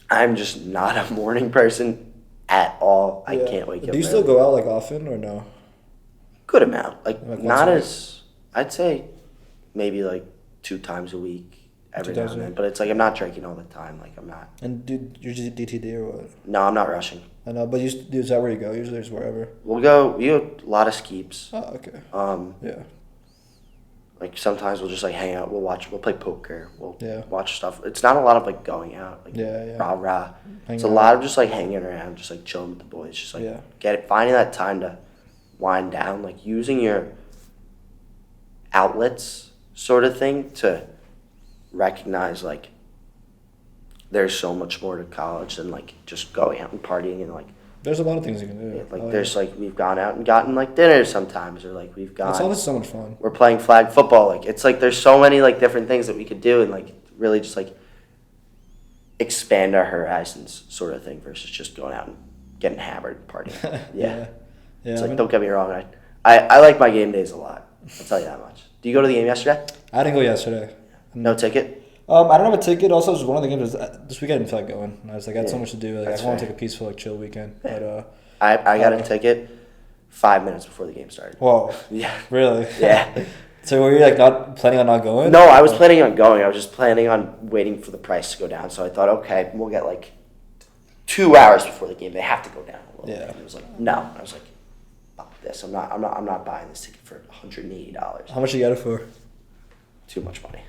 I'm just not a morning person at all. Yeah. I can't wake up. Do you still go out like often or no? Good amount. Like not as I'd say maybe like 2 times a week every now and then. But it's like I'm not drinking all the time. Like I'm not. And you're just DTD or what? No, I'm not rushing. I know, but is that where you go? Usually it's wherever. We go a lot of skeeps. Oh, okay. Yeah. Like sometimes we'll just like hang out. We'll play poker. We'll watch stuff. It's not a lot of like going out. Like rah. It's a lot of just like hanging around, just like chilling with the boys. Just like finding that time to wind down, like using your outlets sort of thing to recognize like there's so much more to college than like just going out and partying and like there's a lot of things you can do. Like we've gone out and gotten like dinner sometimes, or like we've gone. It's always so much fun. We're playing flag football. Like it's like there's so many like different things that we could do and like really just like expand our horizons sort of thing versus just going out and getting hammered and partying. Yeah. It's like don't get me wrong, I like my game days a lot. I'll tell you that much. Do you go to the game yesterday? I didn't go yesterday. No ticket? I don't have a ticket. Also, it was one of the games this weekend I didn't feel like going. I was like, I had so much to do. Like, I want to take a peaceful, like, chill weekend. But I got a ticket 5 minutes before the game started. Whoa. Yeah. Really? Yeah. So were you like not planning on not going? No, I was planning on going. I was just planning on waiting for the price to go down. So I thought, okay, we'll get like 2 hours before the game. They have to go down a little bit. And it was like, no. I was like, fuck this. I'm not buying this ticket for $180. How much you got it for? Too much money.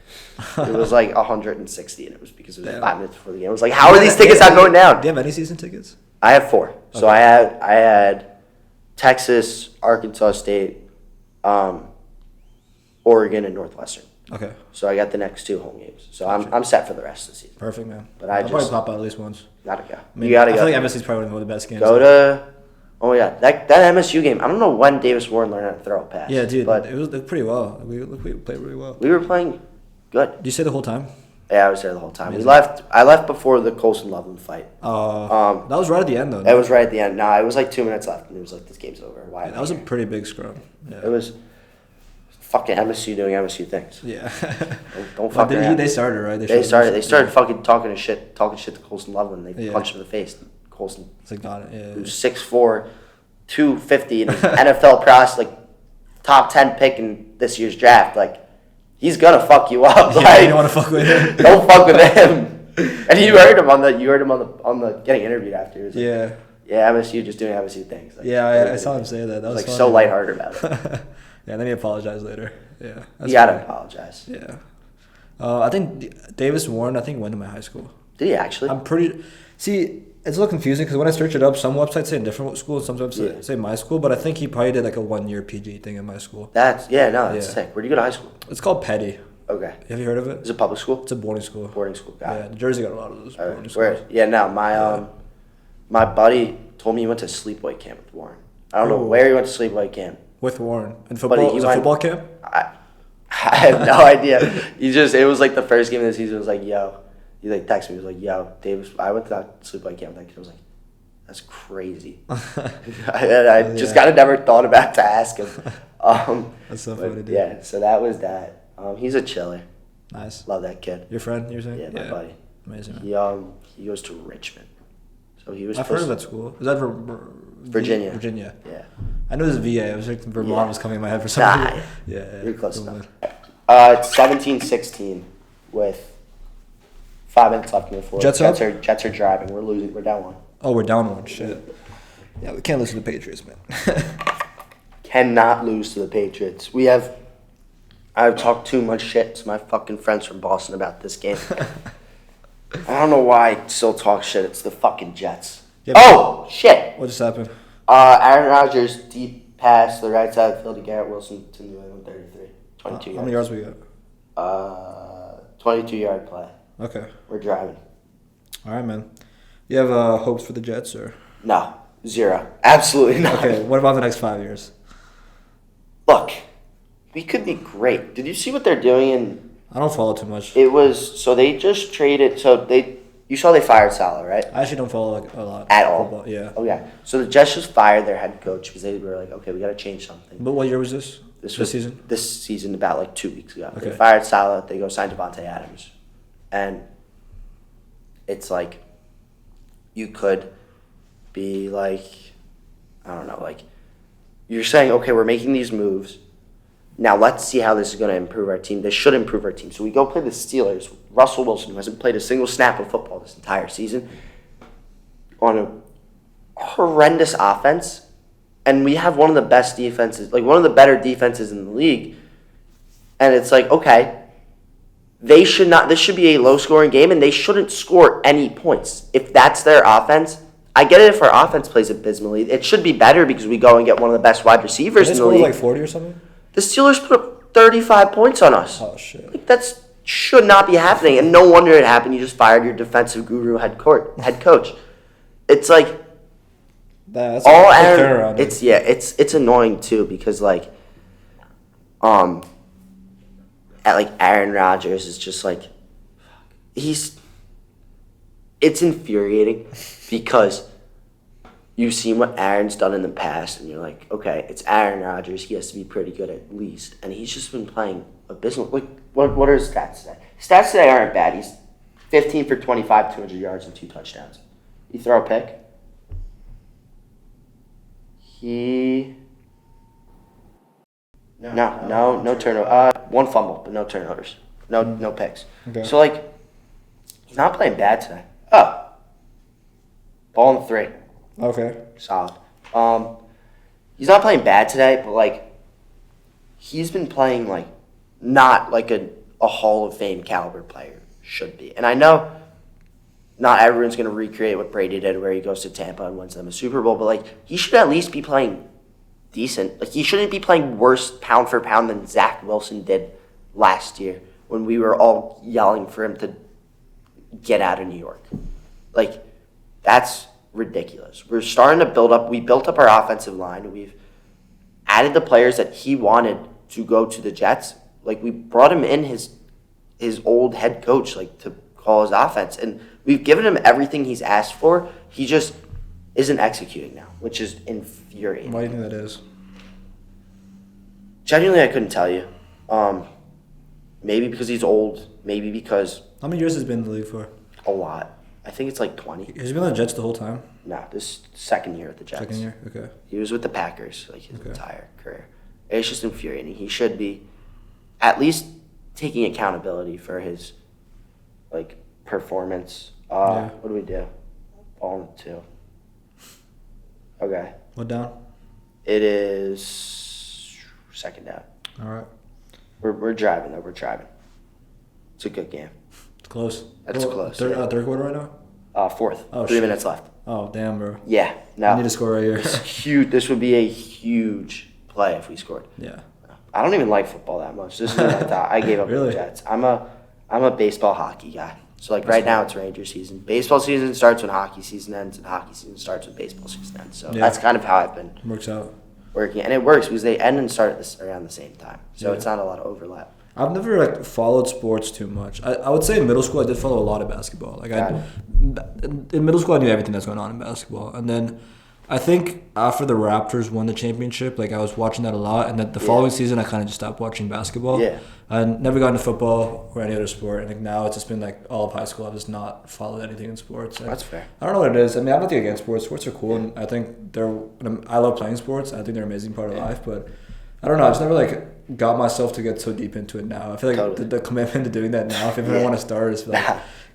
It was like $160, and it was because it was 5 minutes before the game. I was like, how are these tickets not going down? Do you have any season tickets? I have 4. Okay. So I had Texas, Arkansas State, Oregon, and Northwestern. Okay. So I got the next 2 home games. So I'm set for the rest of the season. Perfect, man. But I'll probably pop out at least once. Gotta go. I mean, you gotta go. I feel like MSC's probably one of the best games. Go to. Oh my god, that MSU game. I don't know when Davis Warren learned how to throw a pass. Yeah, dude, but it was pretty well. We played really well. We were playing good. Did you stay the whole time? Yeah, I was there the whole time. I left before the Colson Loveland fight. That was right at the end, though. It was right at the end. Nah, it was like 2 minutes left, and it was like, this game's over. Why? Yeah, that was a pretty big scrum. Yeah. It was fucking MSU doing MSU things. Yeah. don't fuck around. They started, right? They started fucking talking shit to Colson Loveland. They punched him in the face. Colson. It's like got it. Yeah. Who's 6'4", 250, and NFL prospect, like top 10 pick in this year's draft. Like, he's gonna fuck you up. Yeah, like, you don't want to fuck with him. Don't fuck with him. And you heard him on the getting interviewed after. He was like, yeah, MSU just doing MSU things. Like, I saw him say that. That was like funny. so lighthearted about it. Yeah, then he apologized later. Yeah, you gotta apologize. Yeah, I think Davis Warren. I think went to my high school. Did he actually? I'm pretty. See, it's a little confusing because when I search it up, some websites say a different school, and some websites say my school. But I think he probably did like a 1-year PG thing in my school. That's sick. Where'd you go to high school? It's called Petty. Okay. Have you heard of it? Is it public school? It's a boarding school. Boarding school. Got it. Jersey got a lot of those boarding schools. My buddy told me he went to sleepaway camp with Warren. I don't know where he went to sleepaway camp. With Warren. And football? Was it football camp? I have no idea. It was like the first game of the season. It was like, yo. He like texted me. He was like, yo, Davis, I went to that sleepaway camp with that kid. I was like, that's crazy. I just kind of never thought about to ask him. That's so funny, dude. Yeah, so that was that. He's a chiller. Nice. Love that kid. Your friend, you're saying? Yeah, my buddy. Amazing. He goes to Richmond. So he was. I've heard of that school. Is that Virginia? Virginia. Yeah. I know there's VA. I was thinking Vermont was coming in my head for some reason. Yeah. You're close enough. It's 17-16 with 5 minutes left in the fourth. Jets are driving. We're losing. We're down 1. Oh, we're down 1. Shit. Yeah, we can't lose to the Patriots, man. Cannot lose to the Patriots. I've talked too much shit to my fucking friends from Boston about this game. I don't know why I still talk shit. It's the fucking Jets. Yeah, oh, shit. What just happened? Aaron Rodgers, deep pass to the right side of the field to Garrett Wilson to New England 33. 22 yards. How many yards we got? 22-yard play. Okay. We're driving. All right, man. You have hopes for the Jets, or? No. 0. Absolutely not. Okay, what about the next 5 years? Look, we could be great. Did you see what they're doing in... I don't follow too much. It was... So they just traded... You saw they fired Salah, right? I actually don't follow a lot. At all? Football. Yeah. Okay. So the Jets just fired their head coach because they were like, okay, we got to change something. But what year was this? This season? This season, about like 2 weeks ago. Okay. They fired Salah. They go sign Devontae Adams. And it's like, you could be like, I don't know, like, you're saying, okay, we're making these moves, now let's see how this is going to improve our team. This should improve our team. So we go play the Steelers. Russell Wilson, who hasn't played a single snap of football this entire season, on a horrendous offense, and we have one of the best defenses, like one of the better defenses in the league. And it's like, okay, this should be a low-scoring game, and they shouldn't score any points. If that's their offense, I get it if our offense plays abysmally. It should be better because we go and get one of the best wide receivers in the league. Like 40 or something? The Steelers put up 35 points on us. Oh, shit. Like, that should not be happening, and no wonder it happened. You just fired your defensive guru head coach. It's like that's all Aaron. It's annoying too because like, Aaron Rodgers is just like, it's infuriating because you've seen what Aaron's done in the past, and you're like, okay, it's Aaron Rodgers. He has to be pretty good at least, and he's just been playing abysmal. Like, what are his stats today? Stats today aren't bad. He's 15 for 25, 200 yards, and 2 touchdowns. You throw a pick? No turnover. 1 fumble, but no turnovers. No picks. Okay. So, like, he's not playing bad today. Oh. Ball in 3. Okay. Solid. He's not playing bad today, but, like, he's been playing, like, not like a Hall of Fame caliber player should be. And I know not everyone's going to recreate what Brady did where he goes to Tampa and wins them a Super Bowl, but, like, he should at least be playing decent. Like, he shouldn't be playing worse pound for pound than Zach Wilson did last year when we were all yelling for him to get out of New York. Like, that's ridiculous. We're starting to build up. We built up our offensive line. We've added the players that he wanted to go to the Jets. Like, we brought him in his old head coach, like, to call his offense. And we've given him everything he's asked for. He just isn't executing now, which is infuriating. Why do you think that is? Genuinely, I couldn't tell you. Maybe because he's old. Maybe because... How many years has he been in the league for? A lot. I think it's like 20. Has he been on the Jets the whole time? No, this second year at the Jets. Second year? Okay. He was with the Packers, like, his entire career. It's just infuriating. He should be at least taking accountability for his, like, performance. What do we do? Ball in 2. Okay. What down? It is second down. All right. We're driving, though. We're driving. It's a good game. It's close. That's close. Third quarter right now? Fourth. Oh, 3 shit. minutes left. Oh, damn, bro. Yeah. No. I need to score right here. It's huge. This would be a huge play if we scored. Yeah. I don't even like football that much. This is what I thought. I gave up Really? on the Jets. I'm a baseball hockey guy. So, like, right now it's Ranger season. Baseball season starts when hockey season ends, and hockey season starts when baseball season ends. So that's kind of how I've been Works out. working. And it works because they end and start around the same time. So Yeah. it's not a lot of overlap. I've never like followed sports too much. I would say in middle school I did follow a lot of basketball. Like in middle school I knew everything that's going on in basketball, and then I think after the Raptors won the championship, like I was watching that a lot, and then the following season I kind of just stopped watching basketball. Yeah. I never got into football or any other sport, and like now it's just been like all of high school I've just not followed anything in sports. That's fair. I don't know what it is. I mean, I'm nothing against sports. Sports are cool, and I think I love playing sports. I think they're an amazing part of life, but I don't know. I just never like got myself to get so deep into it now. I feel like the commitment to doing that now, if I want to start, is like,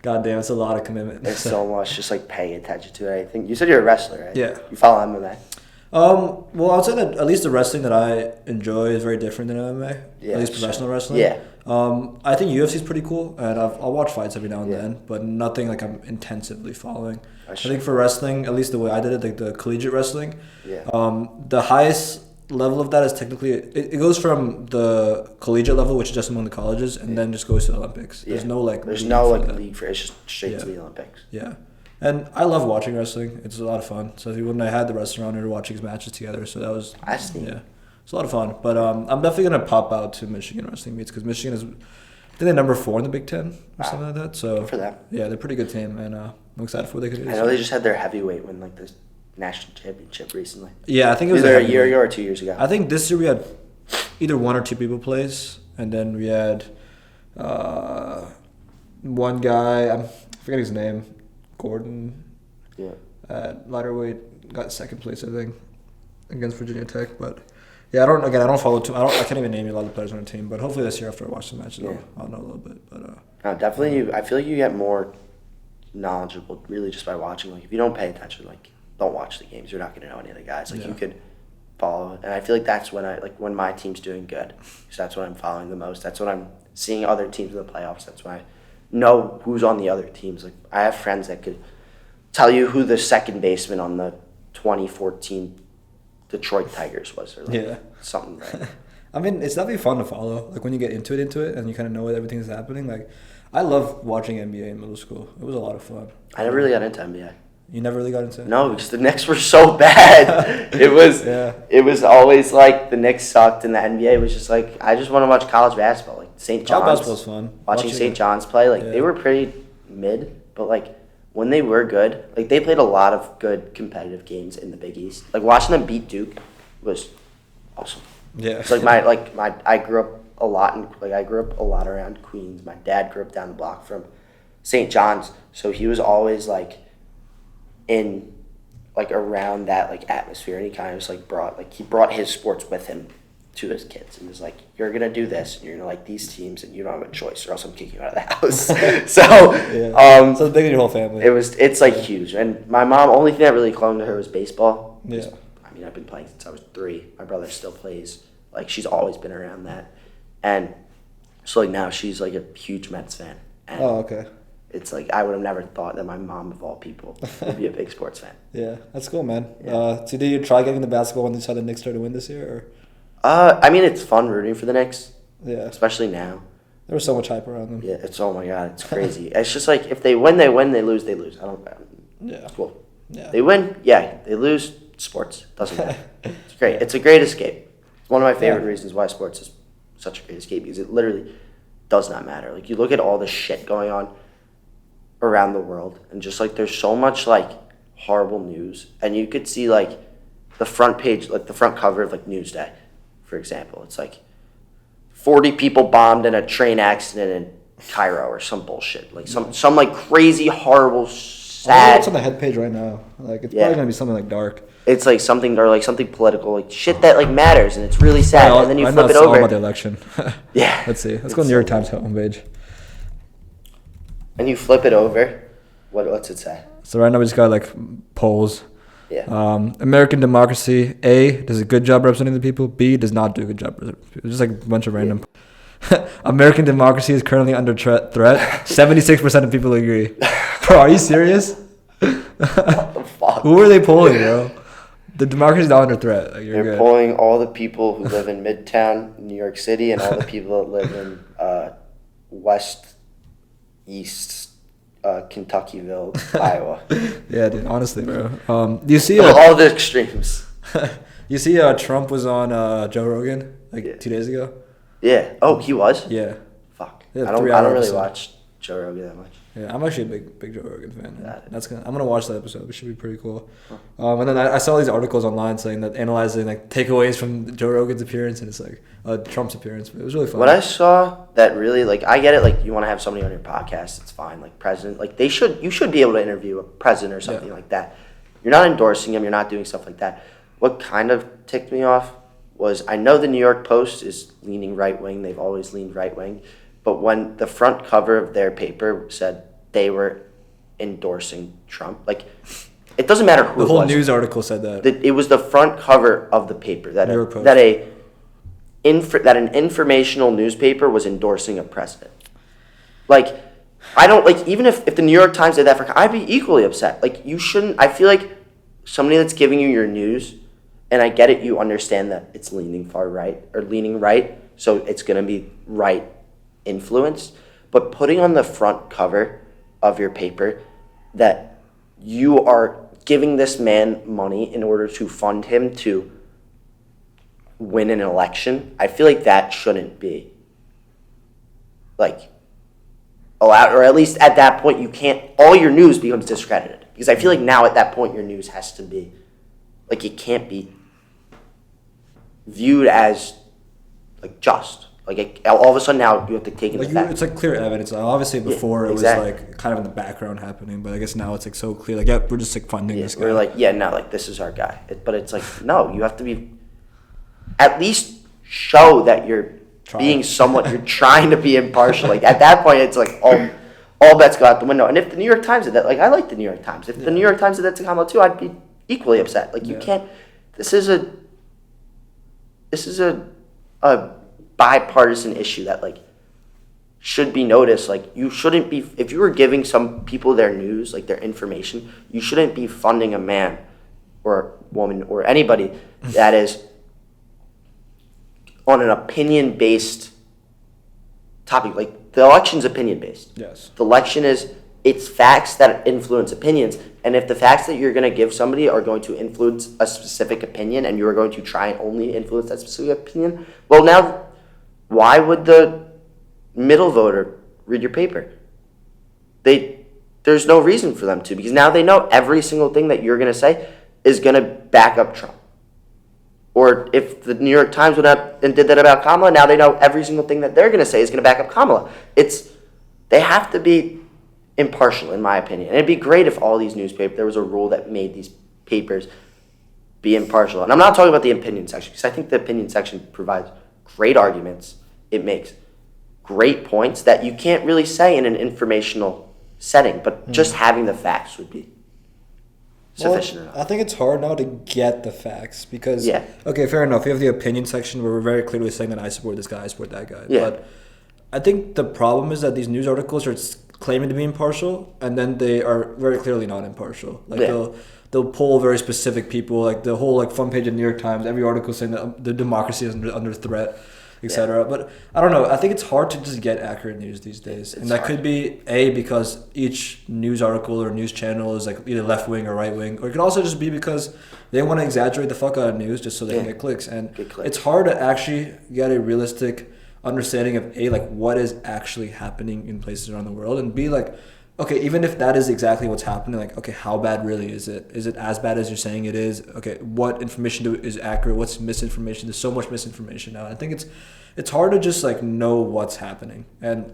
God damn, it's a lot of commitment. It's so much just like paying attention to it. I think you said you're a wrestler, right? Yeah. You follow MMA? Well, I would say that at least the wrestling that I enjoy is very different than MMA. Yeah, at least professional wrestling. Yeah. I think UFC is pretty cool, and I'll watch fights every now and then, but nothing like I'm intensively following. I think for wrestling, at least the way I did it, like the collegiate wrestling, the highest level of that is technically it goes from the collegiate level, which is just among the colleges, and then just goes to the Olympics. There's no like league for it. It's just straight to the Olympics. Yeah. And I love watching wrestling. It's a lot of fun. So when I had the wrestler on, we were watching his matches together. So that was it's a lot of fun. But I'm definitely gonna pop out to Michigan wrestling meets because Michigan is, I think they're number 4 in the Big Ten or something like that. So good for them. Yeah, they're a pretty good team, and I'm excited for what they could do. I know they just had their heavyweight win like the national championship recently. Yeah, I think it was either a year ago or 2 years ago. I think this year we had either 1 or 2 people plays, and then we had one guy. I'm forgetting his name. Gordon. Yeah. At lighter weight got second place, I think, against Virginia Tech. But Yeah, I don't follow too. I can't even name you a lot of the players on the team, but hopefully this year after I watch the matches, I'll know a little bit. But definitely, I feel like you get more knowledgeable really just by watching. Like if you don't pay attention, like don't watch the games, you're not gonna know any of the guys. Like you could follow, and I feel like that's when my team's doing good, because that's what I'm following the most. That's when I'm seeing other teams in the playoffs. That's when I know who's on the other teams. Like I have friends that could tell you who the second baseman on the 2014 Detroit Tigers was, or something. Right? I mean, it's definitely fun to follow. Like when you get into it, and you kind of know what everything is happening. Like I love watching NBA in middle school. It was a lot of fun. I never really got into NBA. You never really got into it? No, because the Knicks were so bad. It was always like the Knicks sucked, and the NBA was just like I just want to watch college basketball. Like St. John's. College basketball's fun. Watching St. John's play, like they were pretty mid, but like when they were good, like they played a lot of good competitive games in the Big East. Like watching them beat Duke was awesome. Yeah. It's like I grew up a lot around Queens. My dad grew up down the block from St. John's, so he was always like in like around that like atmosphere, and he kind of just like brought his sports with him to his kids, and was like, you're gonna do this, and you're gonna like these teams, and you don't have a choice, or else I'm kicking you out of the house. So it's big in your whole family. It's like huge, and my mom, only thing that really clung to her was baseball. Yeah. I mean, I've been playing since I was 3. My brother still plays. Like she's always been around that, and so like now she's like a huge Mets fan. And okay. It's like I would have never thought that my mom, of all people, would be a big sports fan. Yeah, that's cool, man. So did you try getting the basketball when you saw the Knicks start to win this year? Or? I mean, it's fun rooting for the Knicks. Yeah. Especially now. There was so much hype around them. Yeah, oh my God, it's crazy. It's just like if they win, they win. They lose, they lose. Yeah. Cool. Yeah. They win, they lose. Sports doesn't matter. It's great. It's a great escape. It's one of my favorite reasons why sports is such a great escape, because it literally does not matter. Like you look at all the shit going on around the world, and just like there's so much like horrible news, and you could see like the front page, like the front cover of like Newsday, for example. It's like 40 people bombed in a train accident in Cairo or some bullshit, like some like crazy horrible sad. It's on the head page right now. Like it's probably gonna be something like dark. It's like something or like something political, like shit that like matters, and it's really sad. And then you flip it over. All about the election. Yeah. Let's see. Let's go to New York Times homepage. And you flip it over. What's it say? So right now we just got like polls. Yeah. American democracy. A, does a good job representing the people. B, does not do a good job representing the people. Just like a bunch of random. Yeah. American democracy is currently under threat. 76% of people agree. Bro, are you serious? What the fuck? Who are they polling, bro? The democracy is not under threat. Like, They're polling all the people who live in Midtown, New York City, and all the people that live in West, East, Kentuckyville, Iowa. Yeah, dude. Honestly, bro. Do you see all the extremes? You see, Trump was on Joe Rogan 2 days ago. Yeah. Oh, he was. Yeah. Fuck. Yeah, I don't really watch Joe Rogan that much. Yeah, I'm actually a big Joe Rogan fan. I'm gonna watch that episode. It should be pretty cool. And then I saw these articles online saying that analyzing like takeaways from Joe Rogan's appearance and it's like Trump's appearance. But it was really fun. What I saw that really like I get it, like you want to have somebody on your podcast, it's fine. Like president, like you should be able to interview a president or something like that. You're not endorsing him. You're not doing stuff like that. What kind of ticked me off was I know the New York Post is leaning right wing. They've always leaned right wing. But when the front cover of their paper said they were endorsing Trump, like it doesn't matter who. The whole news article said that. It was the front cover of the paper that an informational newspaper was endorsing a president. Like I don't like even if the New York Times did that I'd be equally upset. Like you shouldn't. I feel like somebody that's giving you your news, and I get it. You understand that it's leaning far right or leaning right, so it's gonna be right influenced, but putting on the front cover of your paper that you are giving this man money in order to fund him to win an election, I feel like that shouldn't be like allowed, or at least at that point you can't, all your news becomes discredited, because I feel like now at that point your news has to be like, it can't be viewed as like just. Like all of a sudden now you have to take into fact. It's like clear evidence. Obviously before it was like kind of in the background happening, but I guess now it's like so clear. Like we're just like funding this guy. We're like like this is our guy. But it's like no, you have to be. at least show that you're being somewhat, you're trying to be impartial. Like, at that point, it's like all bets go out the window. And if the New York Times did that, like, I like the New York Times. If the New York Times did that to Kamala too, I'd be equally upset. Like, you can't. This is a bipartisan issue that, like, should be noticed. Like, you shouldn't be, if you were giving some people their news, like their information, you shouldn't be funding a man or woman or anybody that is on an opinion-based topic. Like, the election's opinion-based. Yes. The election it's facts that influence opinions. And if the facts that you're going to give somebody are going to influence a specific opinion and you are going to try and only influence that specific opinion, well, now, why would the middle voter read your paper? There's no reason for them to, because now they know every single thing that you're going to say is going to back up Trump. Or if the New York Times went up and did that about Kamala, now they know every single thing that they're going to say is going to back up Kamala. They have to be impartial, in my opinion. And it'd be great if all these newspapers, there was a rule that made these papers be impartial. And I'm not talking about the opinion section, because I think the opinion section provides great arguments. It makes great points that you can't really say in an informational setting, but just having the facts would be sufficient enough. I think it's hard now to get the facts because, yeah. Okay, fair enough. You have the opinion section where we're very clearly saying that I support this guy, I support that guy. Yeah. But I think the problem is that these news articles are claiming to be impartial, and then they are very clearly not impartial. Like, they'll pull very specific people, like the whole front page of the New York Times, every article saying that the democracy is under threat, etc. Yeah. But I don't know. I think it's hard to just get accurate news these days, and that could be because each news article or news channel is like either left wing or right wing, or it could also just be because they want to exaggerate the fuck out of news just so they can get clicks. And it's hard to actually get a realistic understanding of what is actually happening in places around the world, and B, okay, even if that is exactly what's happening, okay, how bad really is it? Is it as bad as you're saying it is? Okay, what information is accurate? What's misinformation? There's so much misinformation now. I think it's hard to just know what's happening. And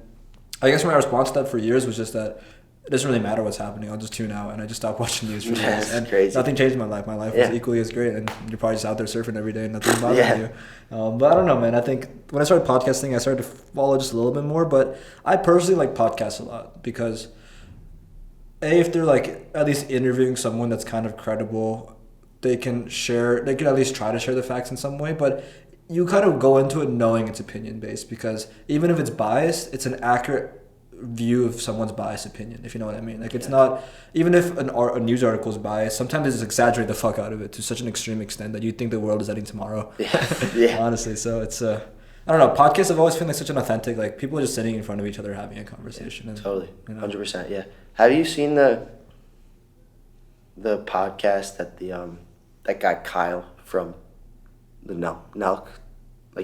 I guess my response to that for years was just that it doesn't really matter what's happening. I'll just tune out and I just stopped watching news for years. And crazy. Nothing changed in my life. My life was equally as great, and you're probably just out there surfing every day and nothing's bothering you. But I don't know, man. I think when I started podcasting, I started to follow just a little bit more. But I personally like podcasts a lot because if they're at least interviewing someone that's kind of credible, they can at least try to share the facts in some way, but you kind of go into it knowing it's opinion based, because even if it's biased, it's an accurate view of someone's biased opinion, if you know what I mean. It's not, even if a news article is biased, sometimes they just exaggerate the fuck out of it to such an extreme extent that you think the world is ending tomorrow. Honestly, so it's I don't know, podcasts have always been such an authentic, people are just sitting in front of each other having a conversation. And, totally, 100%. Yeah. Have you seen the podcast that that guy Kyle from the Nelk,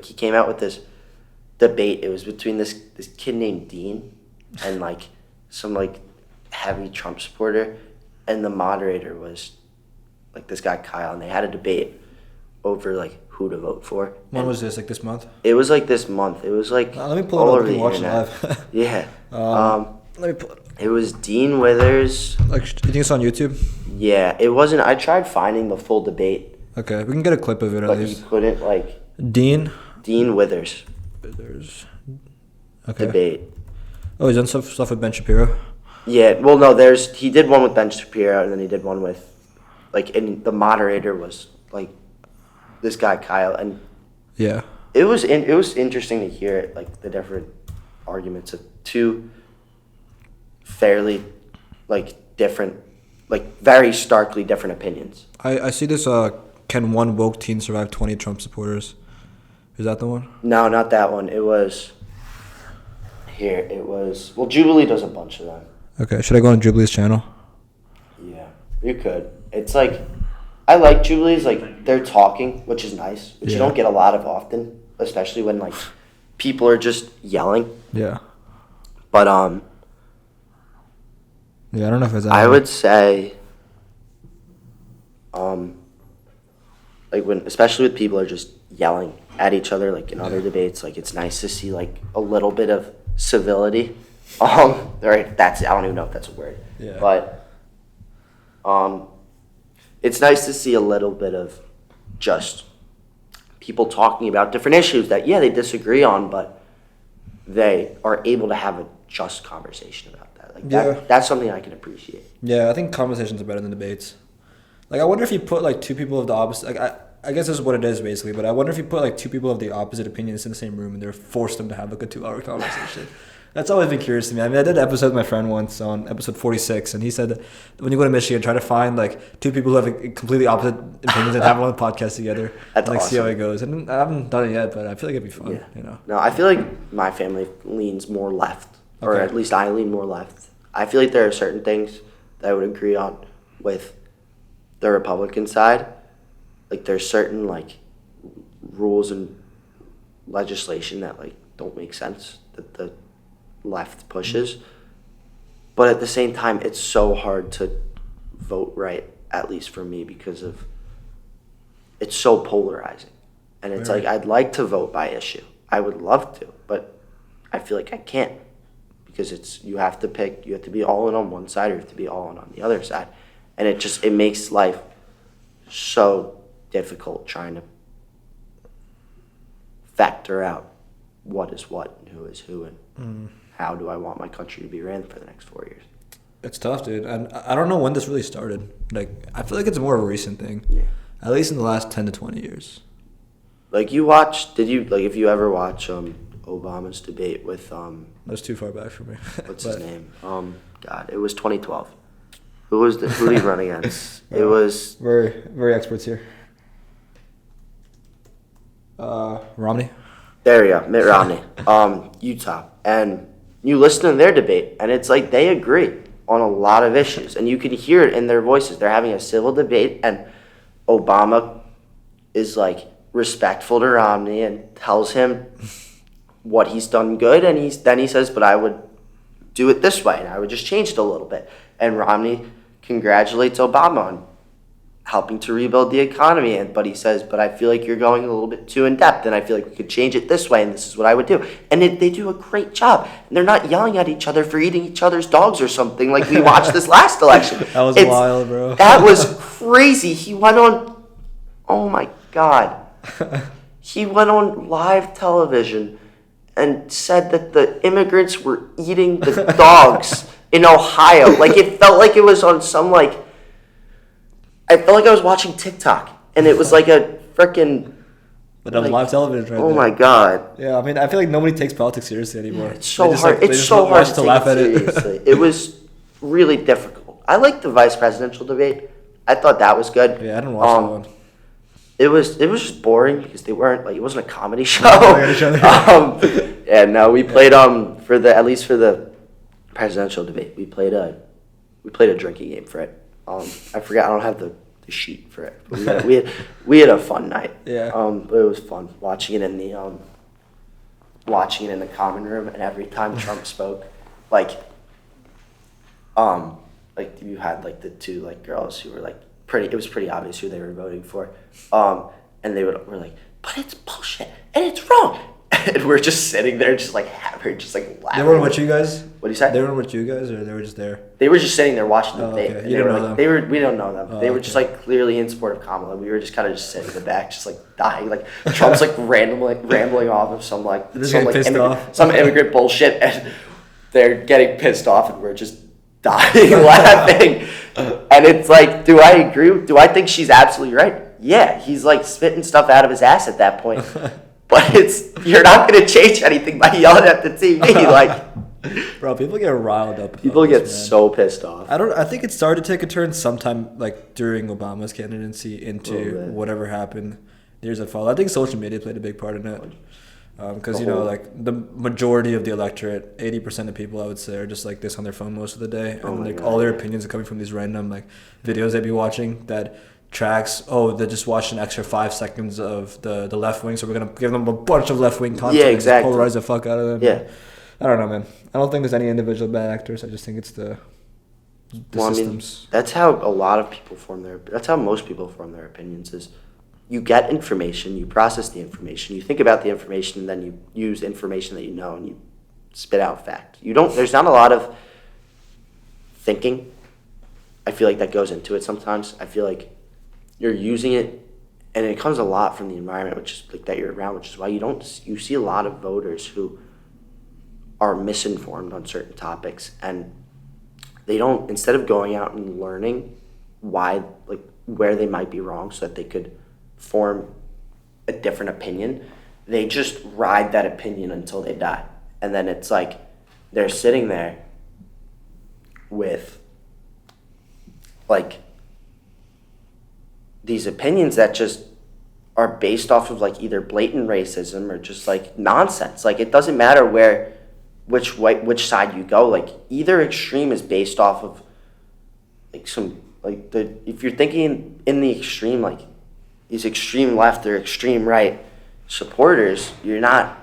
he came out with this debate? It was between this kid named Dean and some heavy Trump supporter, and the moderator was this guy Kyle, and they had a debate over who to vote for. When was this? This month? It was this month. It was let me pull it up and watch it live. Yeah. Let me pull it up. It was Dean Withers. Do you think it's on YouTube? Yeah, it wasn't. I tried finding the full debate. Okay, we can get a clip of it at least. But you couldn't Dean Withers. Okay. Debate. Oh, he's done stuff with Ben Shapiro? Yeah, well, no, he did one with Ben Shapiro, and then he did one with, and the moderator was, this guy Kyle, and yeah, it was interesting to hear it, the different arguments of two fairly, different, very starkly different opinions. I see this, can one woke teen survive 20 Trump supporters? Is that the one? No, not that one. It was... Here, it was... Well, Jubilee does a bunch of them. Okay, should I go on Jubilee's channel? Yeah, you could. It's I like Jubilee's, they're talking, which is nice, which you don't get a lot of often, especially when, people are just yelling. Yeah. But, yeah, I don't know if it's... I would say, especially when people are just yelling at each other, in other debates, it's nice to see, a little bit of civility. Right, I don't even know if that's a word. Yeah. But, it's nice to see a little bit of just people talking about different issues that, they disagree on, but they are able to have a just conversation about that. Like that's something I can appreciate. Yeah, I think conversations are better than debates. Like, I wonder if you put, like, two people of the opposite... Like, I guess this is what it is, basically, but I wonder if you put, like, two people of the opposite opinions in the same room and they're forced them to have, like, a 2-hour conversation. That's always been curious to me. I mean, I did an episode with my friend once on episode 46, and he said that when you go to Michigan, try to find, like, two people who have completely opposite opinions and have them on the podcast together. That's and, like, awesome. see how it goes. And I haven't done it yet, but I feel like it'd be fun, you know? No, I feel like my family leans more left, or at least I lean more left. I feel like there are certain things that I would agree on with the Republican side. Like, there's certain, like, rules and legislation that, like, don't make sense that the left pushes. But at the same time, it's so hard to vote right, at least for me, because of it's so polarizing. And it's like, I'd like to vote by issue. I would love to, but I feel like I can't, because you have to be all in on one side, or you have to be all in on the other side. And it makes life so difficult trying to factor out what is what and who is who, and how do I want my country to be ran for the next 4 years. It's tough, dude. And I don't know when this really started. Like, I feel like it's more of a recent thing. Yeah. At least in the last 10 to 20 years. Like, if you ever watch Obama's debate with That's too far back for me. What's his name? God, it was 2012. Who did he run against? It was very, very experts here. Romney. There you go, Mitt Romney, Utah, and you listen to their debate, and it's like they agree on a lot of issues, and you can hear it in their voices. They're having a civil debate, and Obama is like respectful to Romney and tells him what he's done good, and then he says, "But I would do it this way, and I would just change it a little bit." And Romney congratulates Obama on helping to rebuild the economy, but he says, "But I feel like you're going a little bit too in depth, and I feel like we could change it this way, and this is what I would do." And they do a great job, and they're not yelling at each other for eating each other's dogs or something like we watched this last election. That was wild, bro. That was crazy. He went on, oh my God, he went on live television and said that the immigrants were eating the dogs in Ohio. Like, it felt like it was on some, like, I felt like I was watching TikTok, and it was like a freaking... But that was live television right there. Oh my God. Yeah, I mean, I feel like nobody takes politics seriously anymore. Yeah, it's so hard. It's so hard to laugh at it. Seriously. It was really difficult. I liked the vice presidential debate. I thought that was good. Yeah, I didn't watch that one. It was just boring because they weren't, like, it wasn't a comedy show. No, we played for the presidential debate. We played a drinking game for it. I forgot. I don't have the sheet for it. But we had a fun night. Yeah. But it was fun watching it in the common room, and every time Trump spoke, like you had like the two like girls who were like pretty. It was pretty obvious who they were voting for. And were like, "But it's bullshit and it's wrong." And we're just sitting there, just like hammered, just like laughing. They weren't with you guys? What do you say? They weren't with you guys, or they were just there? They were just sitting there watching the debate. Okay. You didn't know them? We don't know them. They were just like clearly in support of Kamala. We were just kind of just sitting in the back, just like dying. Like Trump's like rambling off of some immigrant bullshit, and they're getting pissed off, and we're just dying laughing. And it's like, do I agree? Do I think she's absolutely right? Yeah, he's like spitting stuff out of his ass at that point. But you're not going to change anything by yelling at the TV. Like, bro, people get riled up. People get so pissed off. I think it started to take a turn sometime like during Obama's candidacy into whatever happened years that followed. I think social media played a big part in it. Because, like the majority of the electorate, 80% of people, I would say, are just like this on their phone most of the day. And all their opinions are coming from these random like videos they'd be watching that tracks, they just watched an extra 5 seconds of the left wing, so we're going to give them a bunch of left wing content. Yeah, exactly. And polarize the fuck out of them. Yeah. I don't know, man. I don't think there's any individual bad actors. I just think it's the systems. I mean, that's how most people form their opinions is you get information, you process the information, you think about the information, and then you use information that you know and you spit out fact. There's not a lot of thinking. I feel like that goes into it sometimes. I feel like you're using it and it comes a lot from the environment, which is like that you're around, which is why you see a lot of voters who are misinformed on certain topics, and they don't, instead of going out and learning why, like where they might be wrong so that they could form a different opinion, they just ride that opinion until they die. And then it's like they're sitting there with like these opinions that just are based off of like either blatant racism or just like nonsense. Like it doesn't matter which side you go. Like either extreme is based off of like if you're thinking in the extreme, like these extreme left or extreme right supporters, they're not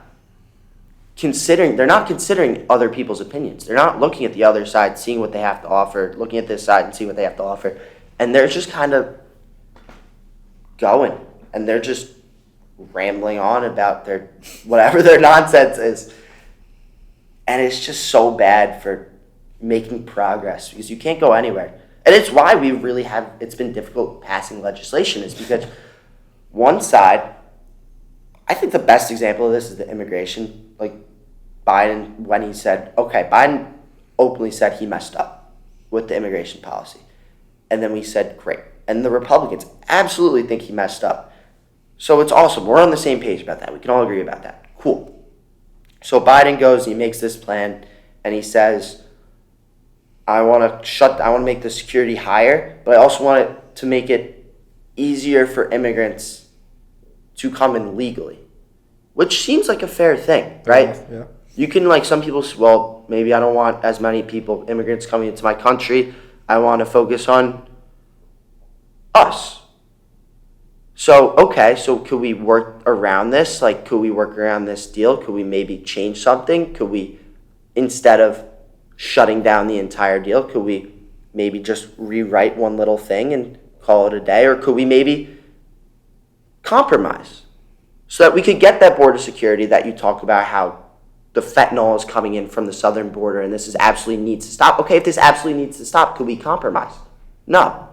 considering other people's opinions. They're not looking at the other side, seeing what they have to offer, looking at this side and seeing what they have to offer. And they're just kind of going, and they're just rambling on about their whatever their nonsense is. And it's just so bad for making progress because you can't go anywhere. And it's why it's been difficult passing legislation, is because one side, I think the best example of this is the immigration. Like Biden, when he said, Biden openly said he messed up with the immigration policy. And then we said, great. And the Republicans absolutely think he messed up. So it's awesome. We're on the same page about that. We can all agree about that. Cool. So Biden goes, he makes this plan, and he says, I want to make the security higher, but I also want it to make it easier for immigrants to come in legally, which seems like a fair thing, right? Yeah. You can, like, some people say, well, maybe I don't want as many immigrants coming into my country. I want to focus on us. So could we work around this? Like, could we work around this deal? Could we maybe change something? Could we, instead of shutting down the entire deal, could we maybe just rewrite one little thing and call it a day? Or could we maybe compromise so that we could get that border security that you talk about, how the fentanyl is coming in from the southern border and this absolutely needs to stop? Okay, if this absolutely needs to stop, could we compromise? No.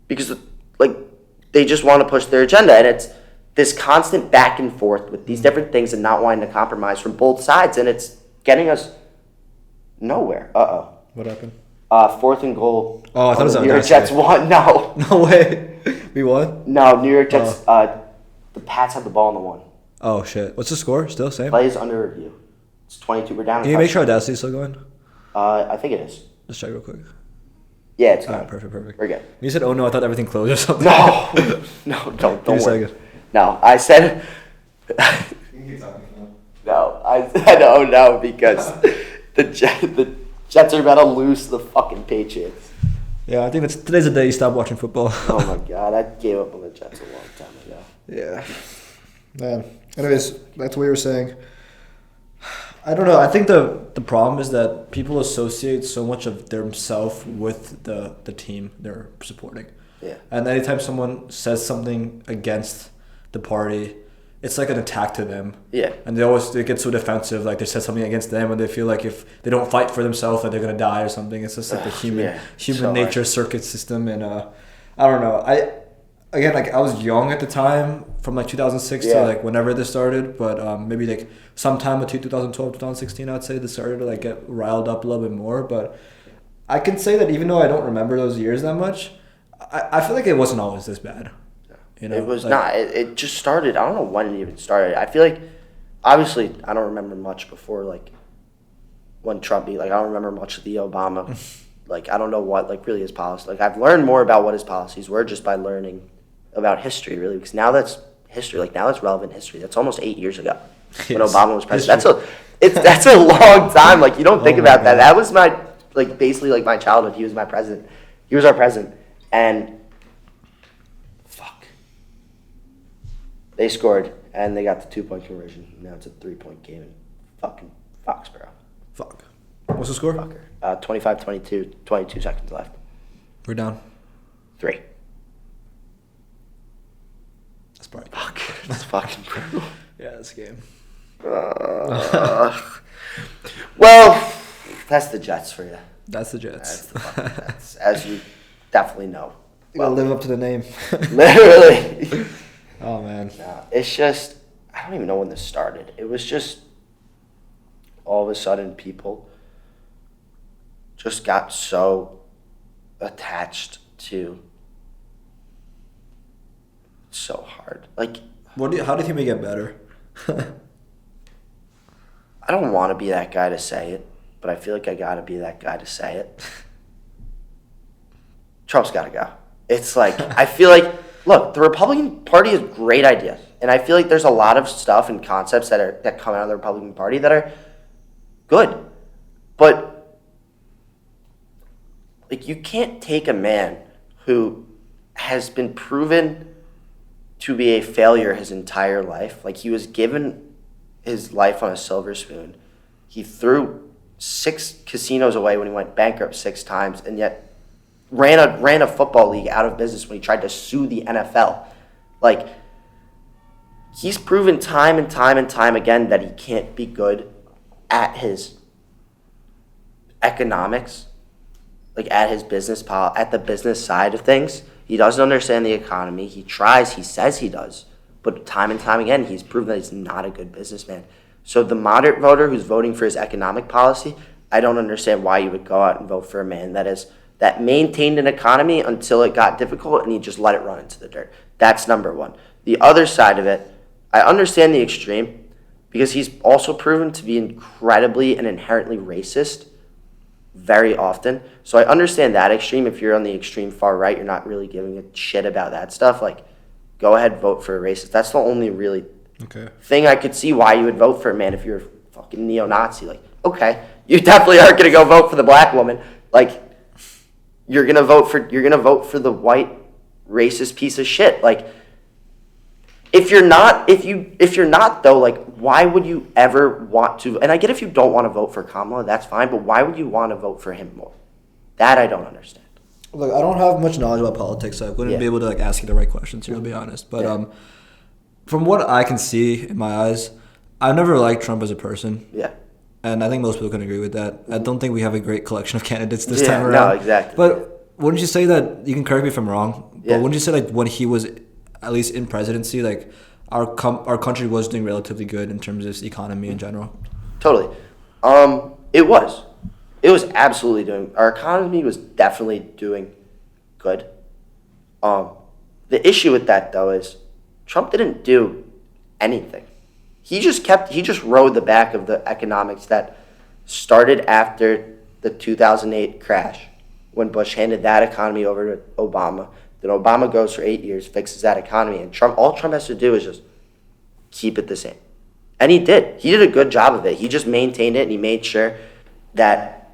Because, like, they just want to push their agenda, and it's this constant back and forth with these different things and not wanting to compromise from both sides, and it's getting us nowhere. What happened? 4th and goal. Oh, I thought it was New York Jets won. No. No way. We won? No, New York Jets. The Pats had the ball on the 1. Oh, shit. What's the score? Still same? Play is under review. It's 22. We're down. Can you make sure Audacity's still going? I think it is. Just check real quick. Yeah, it's good. All right, perfect. We're good. You said, oh no, I thought everything closed or something. No, don't worry. Second. No, I said. You can keep talking. No, I said oh no because the Jets are about to lose to the fucking Patriots. Yeah, I think today's the day you stop watching football. Oh my god, I gave up on the Jets a long time ago. Yeah. Man. Anyways, that's what you were saying. I don't know. I think the problem is that people associate so much of themselves with the team they're supporting. Yeah. And anytime someone says something against the party, it's like an attack to them. Yeah. And they get so defensive, like they said something against them, and they feel like if they don't fight for themselves, that they're gonna die or something. It's just like the human nature circuit system, and I don't know. I was young at the time, from like 2006 to like whenever this started, but maybe like sometime between 2012 2016, I'd say this started to like get riled up a little bit more. But I can say that even though I don't remember those years that much, I feel like it wasn't always this bad. You know, it was not. It just started. I don't know when it even started. I feel like, obviously, I don't remember much before like when Trump I don't remember much of the Obama. Like I don't know what like really his policy. Like I've learned more about what his policies were just by learning about history, really, because now that's history. Like now that's relevant history. That's almost 8 years ago when Obama was president. That's a long time. Like you don't think about that. That was my basically my childhood. He was my president. He was our president, and they scored and they got the 2-point conversion. Now it's a 3-point game in fucking Foxborough. Fuck. What's the score? Fucker. 25-22, 22 seconds left. We're down 3. That's probably fuck. That's fucking brutal. Yeah, that's a game. Well, that's the Jets for you. That's the Jets. That's as you definitely know. You gotta live up to the name. Literally. Oh, man. No, it's just, I don't even know when this started. It was just, all of a sudden, people just got so attached to, so hard. Like, How do you think we get better? I don't want to be that guy to say it, but I feel like I got to be that guy to say it. Trump's got to go. It's like, I feel like, look, the Republican Party has great ideas. And I feel like there's a lot of stuff and concepts that come out of the Republican Party that are good. But, like, you can't take a man who has been proven to be a failure his entire life. Like, he was given his life on a silver spoon. He threw 6 casinos away when he went bankrupt 6 times, and yet ran a football league out of business when he tried to sue the NFL. Like, he's proven time and time and time again that he can't be good at his economics, like at his at the business side of things. He doesn't understand the economy. He tries, he says he does, but time and time again, he's proven that he's not a good businessman. So the moderate voter who's voting for his economic policy, I don't understand why you would go out and vote for a man that maintained an economy until it got difficult and he just let it run into the dirt. That's number one. The other side of it, I understand the extreme because he's also proven to be incredibly and inherently racist very often. So I understand that extreme. If you're on the extreme far right, you're not really giving a shit about that stuff. Like, go ahead, vote for a racist. That's the only really thing I could see why you would vote for a man if you're a fucking neo-Nazi. Like, okay, you definitely aren't going to go vote for the black woman. Like, you're going to vote for the white racist piece of shit. Like, if you're not though, like, why would you ever want to? And I get if you don't want to vote for Kamala, that's fine, but why would you want to vote for him more? That I don't understand. Look, I don't have much knowledge about politics, so I wouldn't be able to, like, ask you the right questions here, to be honest. But from what I can see in my eyes, I've never liked Trump as a person. Yeah. And I think most people can agree with that. I don't think we have a great collection of candidates this time around. No, exactly. But wouldn't you say that, you can correct me if I'm wrong, but wouldn't you say, like, when he was at least in presidency, like, our country was doing relatively good in terms of the economy in general? Totally. It was. It was absolutely doing. Our economy was definitely doing good. The issue with that, though, is Trump didn't do anything. He just rode the back of the economics that started after the 2008 crash, when Bush handed that economy over to Obama. Then Obama goes for 8 years, fixes that economy, and all Trump has to do is just keep it the same. And he did. He did a good job of it. He just maintained it, and he made sure that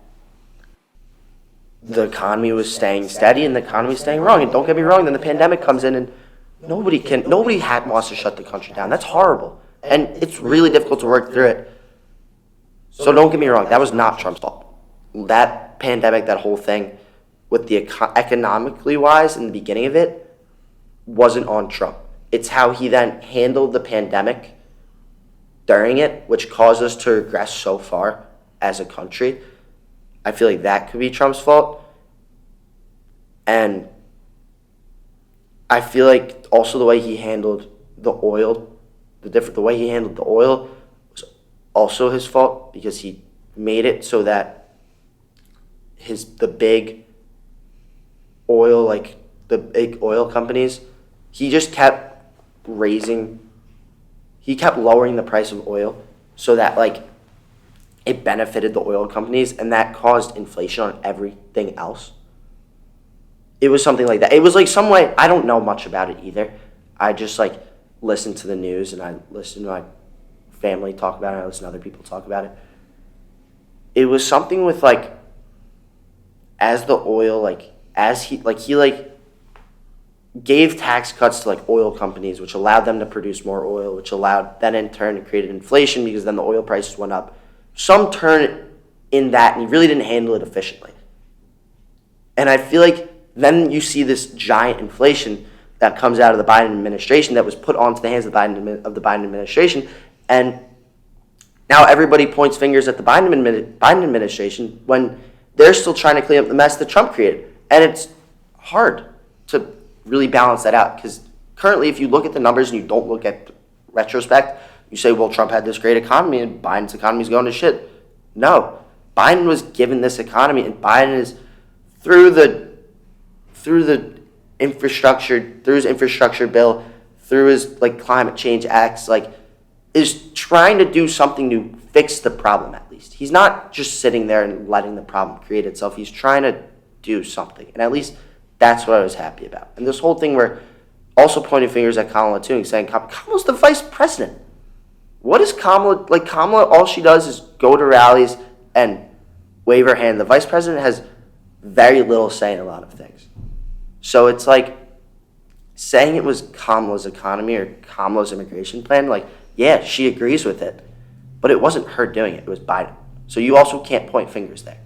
the economy was staying steady and the economy was staying wrong. And don't get me wrong, then the pandemic comes in, and nobody wants to shut the country down. That's horrible. And it's really difficult to work through it. So don't get me wrong, that was not Trump's fault. That pandemic, that whole thing, with the economically wise in the beginning of it, wasn't on Trump. It's how he then handled the pandemic during it, which caused us to regress so far as a country. I feel like that could be Trump's fault. And I feel like also the way he handled the oil, the way he handled the oil was also his fault, because he made it so that the big oil companies, he just kept lowering the price of oil so that, like, it benefited the oil companies, and that caused inflation on everything else. It was something like that. It was like some way, I don't know much about it either. I just, like, listen to the news, and I listen to my family talk about it, and I listen to other people talk about it. It was something with, like, as the oil, like, as he gave tax cuts to, like, oil companies, which allowed them to produce more oil, which allowed, then in turn, created inflation, because then the oil prices went up. Some turn in that, and he really didn't handle it efficiently. And I feel like then you see this giant inflation that comes out of the Biden administration that was put onto the hands of the Biden administration, and now everybody points fingers at the Biden administration when they're still trying to clean up the mess that Trump created. And it's hard. to really balance that out. Because currently, if you look at the numbers and you don't look at retrospect, you say, well, Trump had this great economy and Biden's economy is going to shit. No. Biden was given this economy, and Biden is through the infrastructure, through his infrastructure bill, through his like climate change acts, like is trying to do something to fix the problem at least. He's not just sitting there and letting the problem create itself. He's trying to do something. And at least that's what I was happy about. And this whole thing where also pointing fingers at Kamala too and saying Kamala's the vice president. What is Kamala like? Kamala, all she does is go to rallies and wave her hand. The vice president has very little say in a lot of things. So it's like saying it was Kamala's economy or Kamala's immigration plan, like, yeah, she agrees with it, but it wasn't her doing it. It was Biden. So you also can't point fingers there.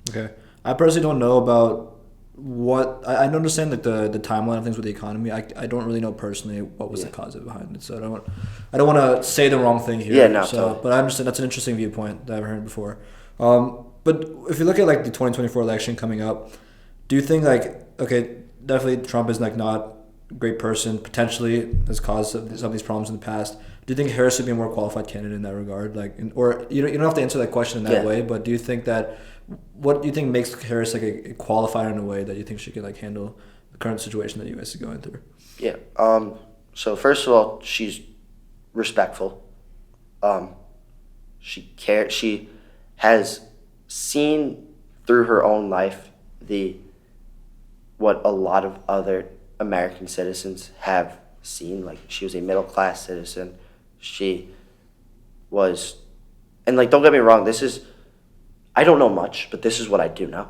Okay. I personally don't know about what... I understand like the timeline of things with the economy. I don't really know personally what was the cause of it behind it. So I don't want to say the wrong thing here. Yeah, no, so, totally. But I understand that's an interesting viewpoint that I haven't heard before. But if you look at like the 2024 election coming up, do you think like, okay, definitely Trump is like not a great person, potentially has caused some of these problems in the past. Do you think Harris would be a more qualified candidate in that regard? Like, or you don't have to answer that question in that way, but do you think that, what do you think makes Harris like a qualifier in a way that you think she can like handle the current situation that the U.S. is going through? Yeah. So first of all, she's respectful. She cares. She has seen through her own life what a lot of other American citizens have seen. Like, she was a middle class citizen. She was, and like, don't get me wrong, I don't know much, but this is what I do know.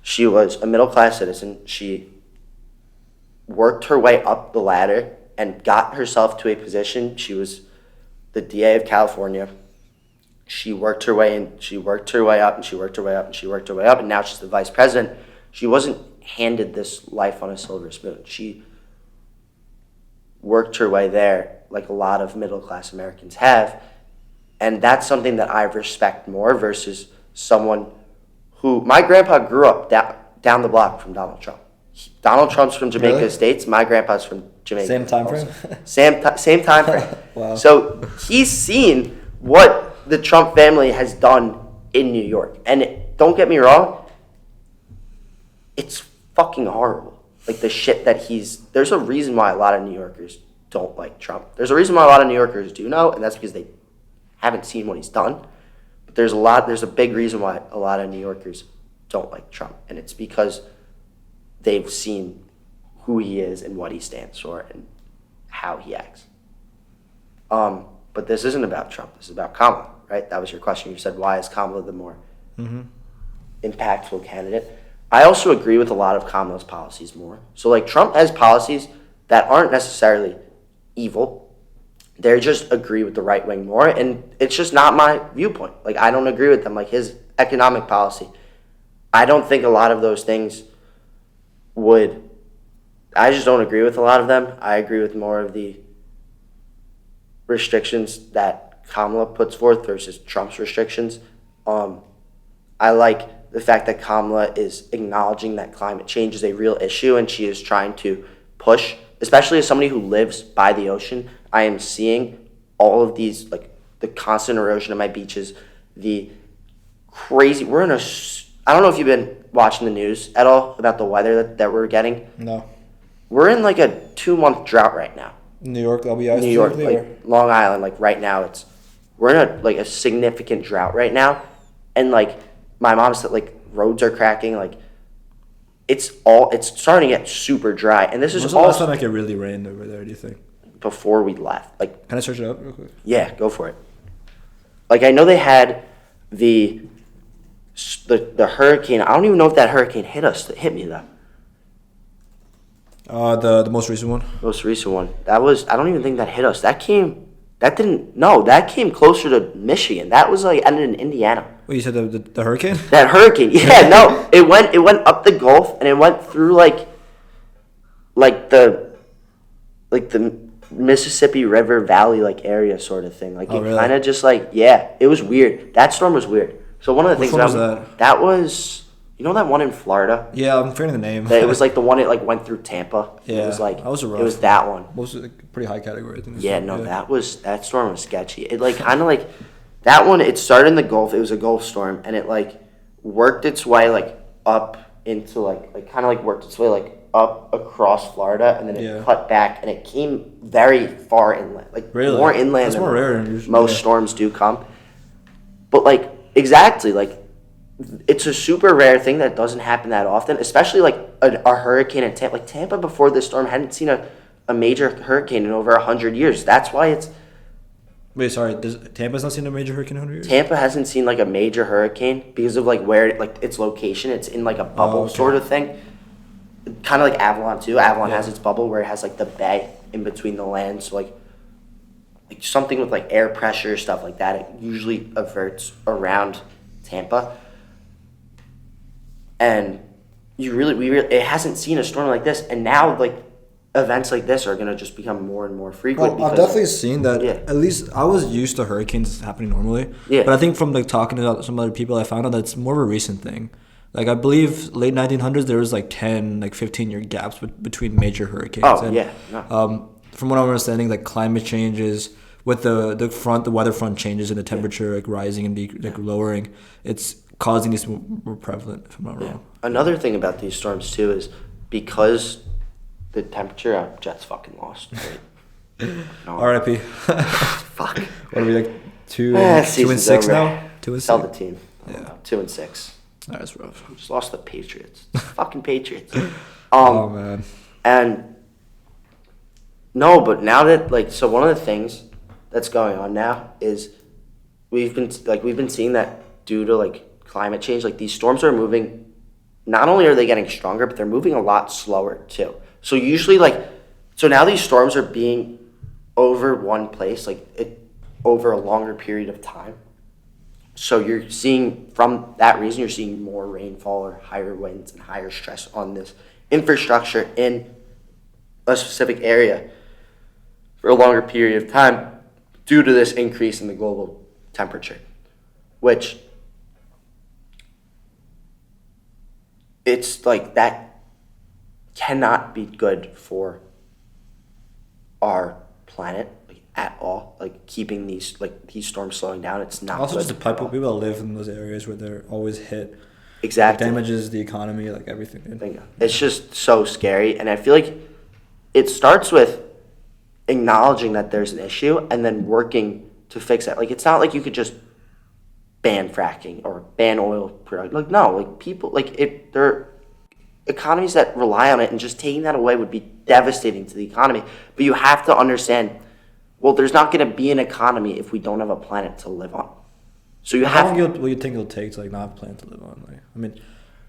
She was a middle class citizen. She worked her way up the ladder and got herself to a position. She was the DA of California. She worked her way in, she worked her way up, and she worked her way up, and she worked her way up, and now she's the vice president. She wasn't handed this life on a silver spoon. She worked her way there like a lot of middle-class Americans have, and that's something that I respect more versus someone who... My grandpa grew up down the block from Donald Trump. Donald Trump's from Jamaica Estates. My grandpa's from Jamaica. Same time frame? Same time frame. Wow. So he's seen what the Trump family has done in New York. And don't get me wrong, it's fucking horrible. Like, the shit that there's a reason why a lot of New Yorkers don't like Trump. There's a reason why a lot of New Yorkers do know, and that's because they haven't seen what he's done. But there's a big reason why a lot of New Yorkers don't like Trump, and it's because they've seen who he is and what he stands for and how he acts. But this isn't about Trump. This is about Kamala, right? That was your question. You said, why is Kamala the more impactful candidate? I also agree with a lot of Kamala's policies more. So, like, Trump has policies that aren't necessarily evil. They just agree with the right wing more, and it's just not my viewpoint. Like, I don't agree with them. Like, his economic policy, I don't think a lot of those things I just don't agree with a lot of them. I agree with more of the restrictions that Kamala puts forth versus Trump's restrictions. I like the fact that Kamala is acknowledging that climate change is a real issue, and she is trying to push, especially as somebody who lives by the ocean. I am seeing all of these, like, the constant erosion of my beaches, the crazy... I don't know if you've been watching the news at all about the weather that we're getting. No. We're in, like, a 2-month drought right now. New York, LBI? New York, like, Long Island, like, right now, we're in a significant drought right now. And, like, my mom said, like, roads are cracking, like, it's starting to get super dry. And this is the last time like it really rained over there, do you think? Before we left. Like, can I search it up real quick? Yeah, go for it. Like, I know they had the hurricane. I don't even know if that hurricane hit us. It hit me, though. The most recent one? Most recent one. I don't even think that hit us. That came closer to Michigan. That was, like, ended in Indiana. What, you said the hurricane? That hurricane. Yeah, no. It went up the Gulf, and it went through, like the Mississippi River Valley, like, area sort of thing. Like, it really? kind of just, like, yeah, it was weird. That storm was weird. So one of the things was that? That was You know that one in Florida? Yeah, I'm forgetting the name. It was like the one it like went through Tampa. Yeah, it was like that was a rough it was one. that one. Most like, pretty high category. I think. Yeah, no, that storm was sketchy. It like kind of like that one. It started in the Gulf. It was a Gulf storm, and it like worked its way like up into like kind of like worked its way like up across Florida, and then it cut back, and it came very far inland, like more inland That's than more rare than most storms do come. But like exactly like. It's a super rare thing that doesn't happen that often, especially like a hurricane in Tampa. Like Tampa before this storm hadn't seen a major hurricane in over 100 years. That's why it's... Wait, sorry. Tampa's not seen a major hurricane in 100 years? Tampa hasn't seen like a major hurricane because of like where like its location. It's in like a bubble sort of thing. Kind of like Avalon too. Avalon has its bubble where it has like the bay in between the land. So like something with like air pressure, stuff like that, it usually averts around Tampa. And it hasn't seen a storm like this, and now like events like this are gonna just become more and more frequent. Well, I've definitely seen that. Yeah. At least I was used to hurricanes happening normally. Yeah. But I think from like talking to some other people, I found out that it's more of a recent thing. Like I believe late 1900s there was like 10, like 15-year gaps between major hurricanes. Oh yeah. No. From what I'm understanding, like climate changes with the weather front changes and the temperature like rising and like lowering, it's causing these more prevalent, if I'm not wrong. Another thing about these storms too is because the temperature, Jets fucking lost. Right? No. R.I.P. Fuck. What are we like 2-6 now? 2-6. Sell the team. Yeah. 2-6. That's rough. Just lost the Patriots. Fucking Patriots. Oh man. And no, but now that like so one of the things that's going on now is we've been seeing that due to like climate change, like these storms are moving, not only are they getting stronger, but they're moving a lot slower too. So usually so now these storms are being over one place, over a longer period of time. So you're seeing, from that reason, you're seeing more rainfall or higher winds and higher stress on this infrastructure in a specific area for a longer period of time due to this increase in the global temperature, which it's like that cannot be good for our planet at all. Like keeping these storms slowing down, it's not. Also, good just the people that live in those areas where they're always hit. Exactly. It damages the economy, like everything. It's just so scary, and I feel like it starts with acknowledging that there's an issue and then working to fix it. Like it's not like you could just ban fracking or ban oil production. Like no, like people there are economies that rely on it, and just taking that away would be devastating to the economy. But you have to understand, well, there's not going to be an economy if we don't have a planet to live on. So you have. How long will you think it'll take to not have a planet to live on?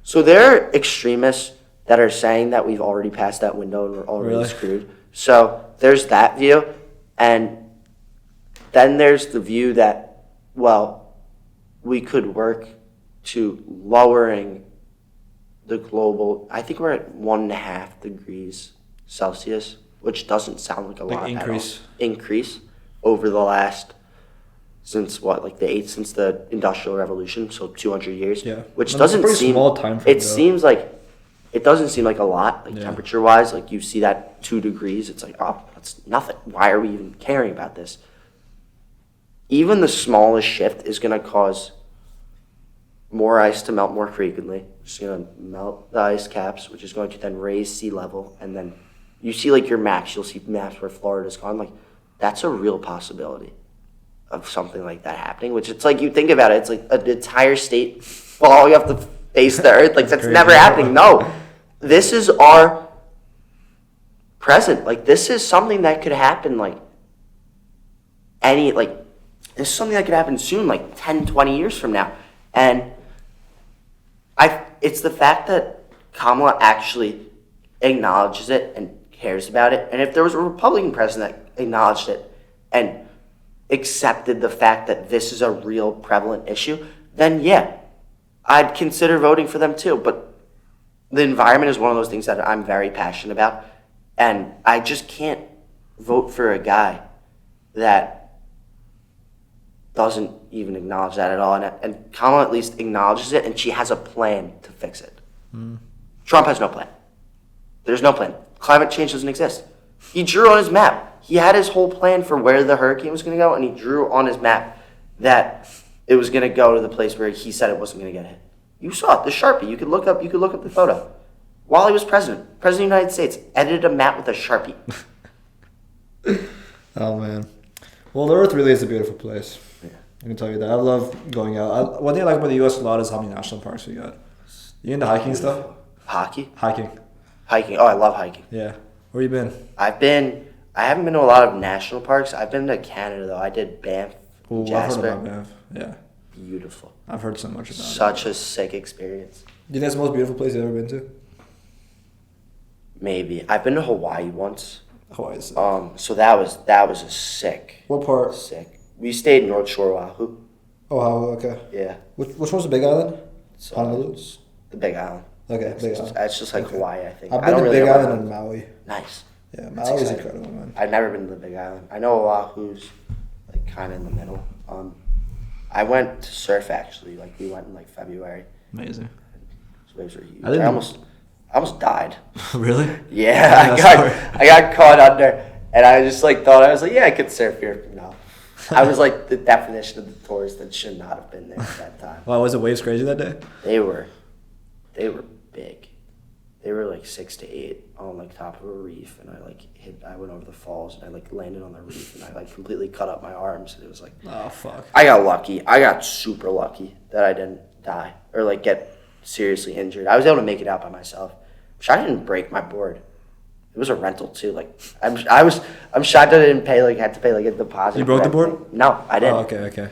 So there are extremists that are saying that we've already passed that window and we're already screwed. So there's that view, and then there's the view that, well, we could work to lowering the global. I think we're at 1.5 degrees Celsius, which doesn't sound like a lot at all. Increase over the last since the Industrial Revolution, so 200 years. Yeah, which doesn't seem small time frame. It doesn't seem like a lot, temperature wise. Like you see that 2 degrees, it's like, oh, that's nothing. Why are we even caring about this? Even the smallest shift is going to cause more ice to melt more frequently, which is going to melt the ice caps, which is going to then raise sea level. And then you see your maps, you'll see maps where Florida's gone. That's a real possibility of something like that happening, which it's like you think about it, it's like an entire state falling off the face of the earth. That's crazy. Never happening. No. This is our present. This is something that could happen this is something that could happen soon, 10, 20 years from now. And it's the fact that Kamala actually acknowledges it and cares about it. And if there was a Republican president that acknowledged it and accepted the fact that this is a real prevalent issue, then yeah, I'd consider voting for them too. But the environment is one of those things that I'm very passionate about. And I just can't vote for a guy that doesn't even acknowledge that at all. And Kamala at least acknowledges it, and she has a plan to fix it. Trump has no plan. There's no plan. Climate change doesn't exist. He drew on his map. He had his whole plan for where the hurricane was going to go, and he drew on his map that it was going to go to the place where he said it wasn't going to get hit. You saw it, the Sharpie. You could look up the photo. While he was president of the United States, edited a map with a Sharpie. Oh, man. Well, the Earth really is a beautiful place. Yeah. I can tell you that. I love going out. One thing I like about the U.S. a lot is how many national parks we got. You into hiking stuff? Hockey? Hiking. Oh, I love hiking. Yeah. Where you been? I haven't been to a lot of national parks. I've been to Canada, though. I did Banff, Jasper. I've heard about Banff. Yeah. Beautiful. I've heard so much about it. Such a sick experience. Do you think that's the most beautiful place you've ever been to? Maybe. I've been to Hawaii once. Hawaii is sick. So that was a sick. What part? Sick. We stayed in North Shore, Oahu. Oh, okay. Yeah. Which one's the Big Island? Honolulu. The Big Island. Okay, Big Island. It's just like Hawaii, I think. I've been to Big Island and Maui. Nice. Yeah, Maui's incredible, man. I've never been to the Big Island. I know Oahu's like kind of in the middle. I went to surf actually. Like we went in like February. Amazing. Those waves were huge. I almost died. Really? Yeah, I got caught under, and I just like thought I was like, yeah, I could surf here. No, I was like the definition of the tourist that should not have been there at that time. Wow, was the waves crazy that day? They were big. They were like 6 to 8 on like top of a reef, and I went over the falls and I like landed on the reef and I like completely cut up my arms, and it was like, oh fuck. I got lucky. I got super lucky that I didn't die or like get seriously injured. I was able to make it out by myself. I'm shocked I didn't break my board. It was a rental too. Like I'm shocked that I didn't had to pay like a deposit. You broke the board? No, I didn't. Oh, okay.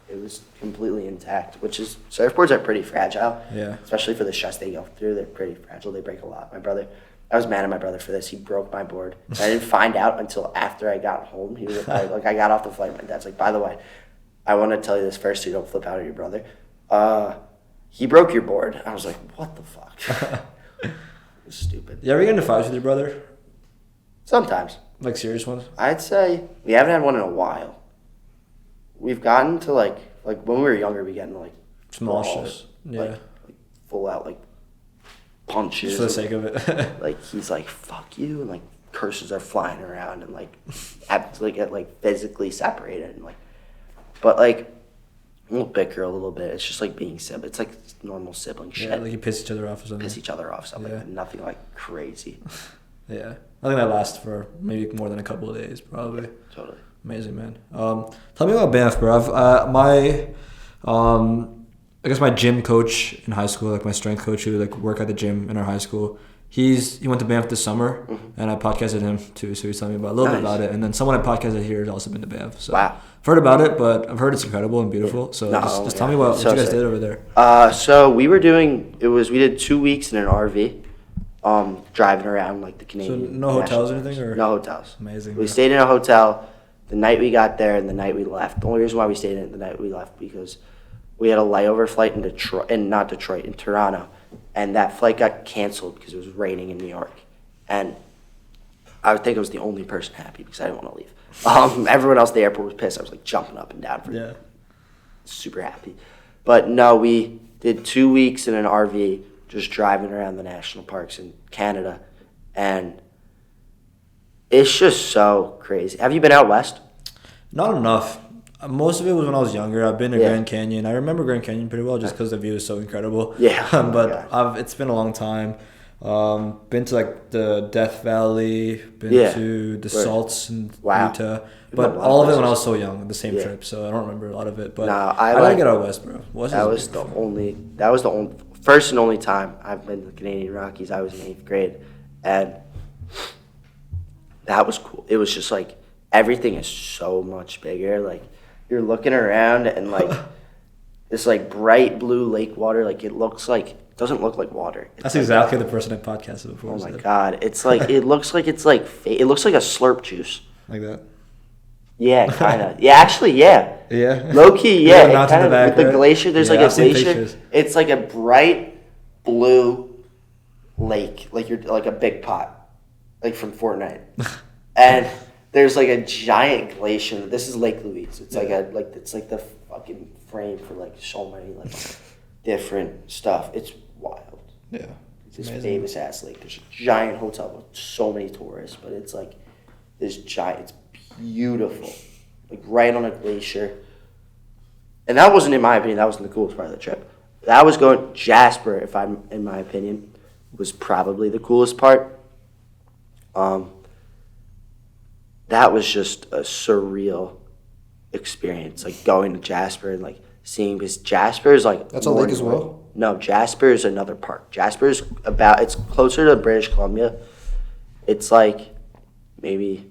It was completely intact, which is, surfboards are pretty fragile. Yeah. Especially for the stress they go through, they're pretty fragile. They break a lot. I was mad at my brother for this. He broke my board. And I didn't find out until after I got home. He was like, I got off the flight. My dad's like, by the way, I want to tell you this first so you don't flip out at your brother. He broke your board. I was like, what the fuck? It was stupid. You ever get into fights with your brother? Sometimes. Like serious ones? I'd say we haven't had one in a while. We've gotten to like when we were younger, we get into like small balls, shit. Yeah. like full out like punches. Just for the sake of it. Like he's like fuck you, and like curses are flying around, and like have to get physically separated, and but like we'll bicker a little bit. It's just like being sibling. It's like normal sibling shit. Yeah, like you piss each other off or something. Piss each other off, something. Yeah. Nothing like crazy. Yeah, I think that lasts for maybe more than a couple of days, probably. Totally. Amazing, man. Tell me about Banff, bro. I guess my gym coach in high school, like my strength coach who worked at the gym in our high school, he went to Banff this summer, and I podcasted him too, so he's telling me about a little bit about it. And then someone I podcasted here has also been to Banff. So wow. I've heard about it, but I've heard it's incredible and beautiful. So just tell me what you guys did over there. So we did 2 weeks in an RV. Driving around like the Canadian. So no hotels or anything? Or? No hotels. Amazing. We stayed in a hotel the night we got there and the night we left. The only reason why we stayed in it the night we left because we had a layover flight in Toronto, and that flight got canceled because it was raining in New York. And I would think I was the only person happy because I didn't want to leave. Everyone else at the airport was pissed. I was like jumping up and down super happy. But no, we did 2 weeks in an RV just driving around the national parks in Canada, and it's just so crazy. Have you been out west? Not enough. Most of it was when I was younger. I've been to Grand Canyon. I remember Grand Canyon pretty well just because the view is so incredible. Yeah. But it's been a long time. Been to the Death Valley, been to the Salts in Utah. But all of it when I was so young, the same trip, so I don't remember a lot of it. But I gotta get out west, bro. That was the only first and only time I've been to the Canadian Rockies. I was in 8th grade, and that was cool. It was just like everything is so much bigger. Like you're looking around and this bright blue lake water. Like it doesn't look like water. That's exactly the person I podcasted before. Oh my god! It's it looks like a slurp juice. Like that. Yeah, kind of. Yeah, actually, yeah. Yeah. Low key, yeah. With the glacier, there's a glacier. Pictures. It's like a bright blue lake, like a big pot, like from Fortnite. And there's like a giant glacier. This is Lake Louise. It's it's like the fucking frame for like so many like different stuff. It's wild. Yeah. It's this famous ass lake. There's a giant hotel with so many tourists, but it's like this giant. It's beautiful, like right on a glacier. And that wasn't, in my opinion, that wasn't the coolest part of the trip. That was going Jasper, in my opinion, was probably the coolest part. That was just a surreal experience, like going to Jasper and like seeing, because Jasper is like that's a lake as well. No, Jasper is another park. Jasper is it's closer to British Columbia. It's like maybe.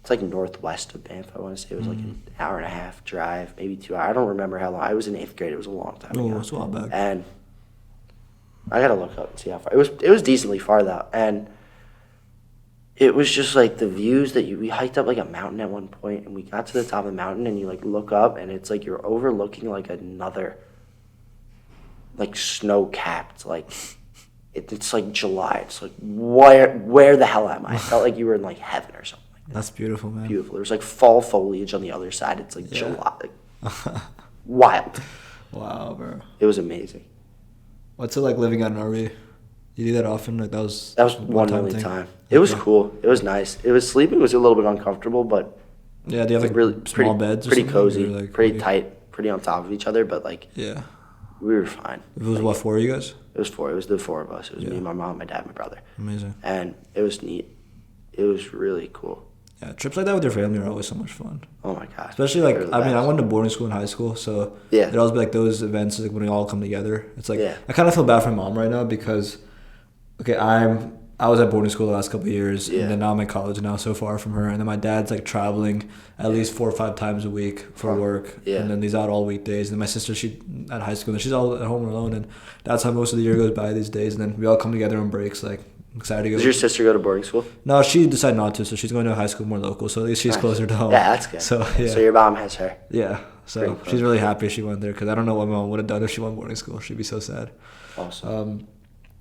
It's like northwest of Banff, I want to say. It was like an hour and a half drive, maybe 2 hours. I don't remember how long. I was in 8th grade. It was a long time ago. Oh, it's a while back. And I got to look up and see how far. It was decently far, though. And it was just like the views that we hiked up like a mountain at one point, and we got to the top of the mountain, and you like look up, and it's like you're overlooking like another, like snow-capped, like, it's like July. It's like, where the hell am I? I felt like you were in like heaven or something. That's beautiful, man. Beautiful. There's like fall foliage on the other side. It's like July. Like, wild. Wow, bro. It was amazing. What's it like living on an RV? You do that often? Like that was one only time. It was cool. It was nice. Sleeping was a little bit uncomfortable, but yeah. Do you have like really small beds? Pretty cozy, like, pretty tight, pretty on top of each other. But like, yeah, we were fine. It was like, 4 of you guys? It was 4. It was the 4 of us. It was me, my mom, my dad, my brother. Amazing. And it was neat. It was really cool. Yeah, trips like that with your family are always so much fun. Oh my god! Especially like I went to boarding school in high school, so it'd always be like those events like when we all come together. It's like I kind of feel bad for my mom right now because, I was at boarding school the last couple of years, and then now I'm in college now, so far from her, and then my dad's like traveling at least 4 or 5 times a week for work, and then he's out all weekdays, and then my sister she at high school and she's all at home alone, and that's how most of the year goes by these days, and then we all come together on breaks like. Excited to go. Does your sister go to boarding school? No, she decided not to, so she's going to a high school more local, so at least she's closer to home. Yeah, that's good. So your mom has her. Yeah, so she's really happy she went there, because I don't know what my mom would have done if she went boarding school. She'd be so sad. Awesome.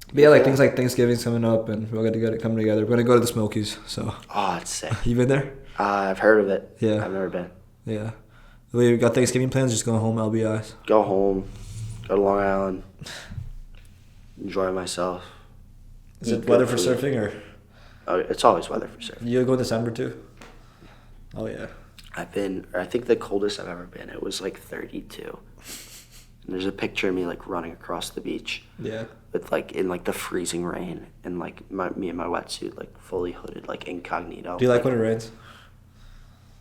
But yeah, like things like Thanksgiving's coming up, and we're going to come together. We're going to go to the Smokies, so. Oh, it's sick. You been there? I've heard of it. Yeah. I've never been. Yeah. We got Thanksgiving plans, just going home, LBIs. Go home, go to Long Island, enjoy myself. Is it weather for surfing or? Oh, it's always weather for surfing. You go in December too? Oh yeah. I think the coldest I've ever been, it was like 32. And there's a picture of me like running across the beach. Yeah. With like in like the freezing rain and like me in my wetsuit like fully hooded like incognito. Do you like when it rains?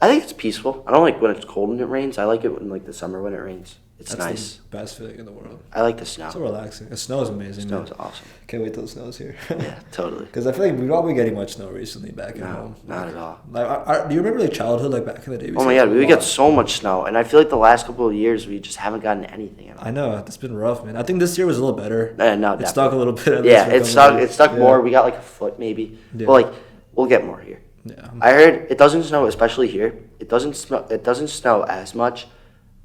I think it's peaceful. I don't like when it's cold and it rains. I like it when like the summer when it rains. It's nice. The best feeling in the world. I like the snow. It's so relaxing. The snow is amazing. Snow is awesome. Can't wait till the snow's here. Yeah, totally. Because I feel like we've not been getting much snow recently back at home. Not at all. Like, do you remember like childhood, like back in the day? Oh my god, we would get so much snow, and I feel like the last couple of years we just haven't gotten anything at all. I know, it's been rough, man. I think this year was a little better. No, it stuck a little bit. Yeah, it stuck more. We got like a foot maybe. Yeah. But like we'll get more here. Yeah. I heard it doesn't snow, especially here. It doesn't snow as much.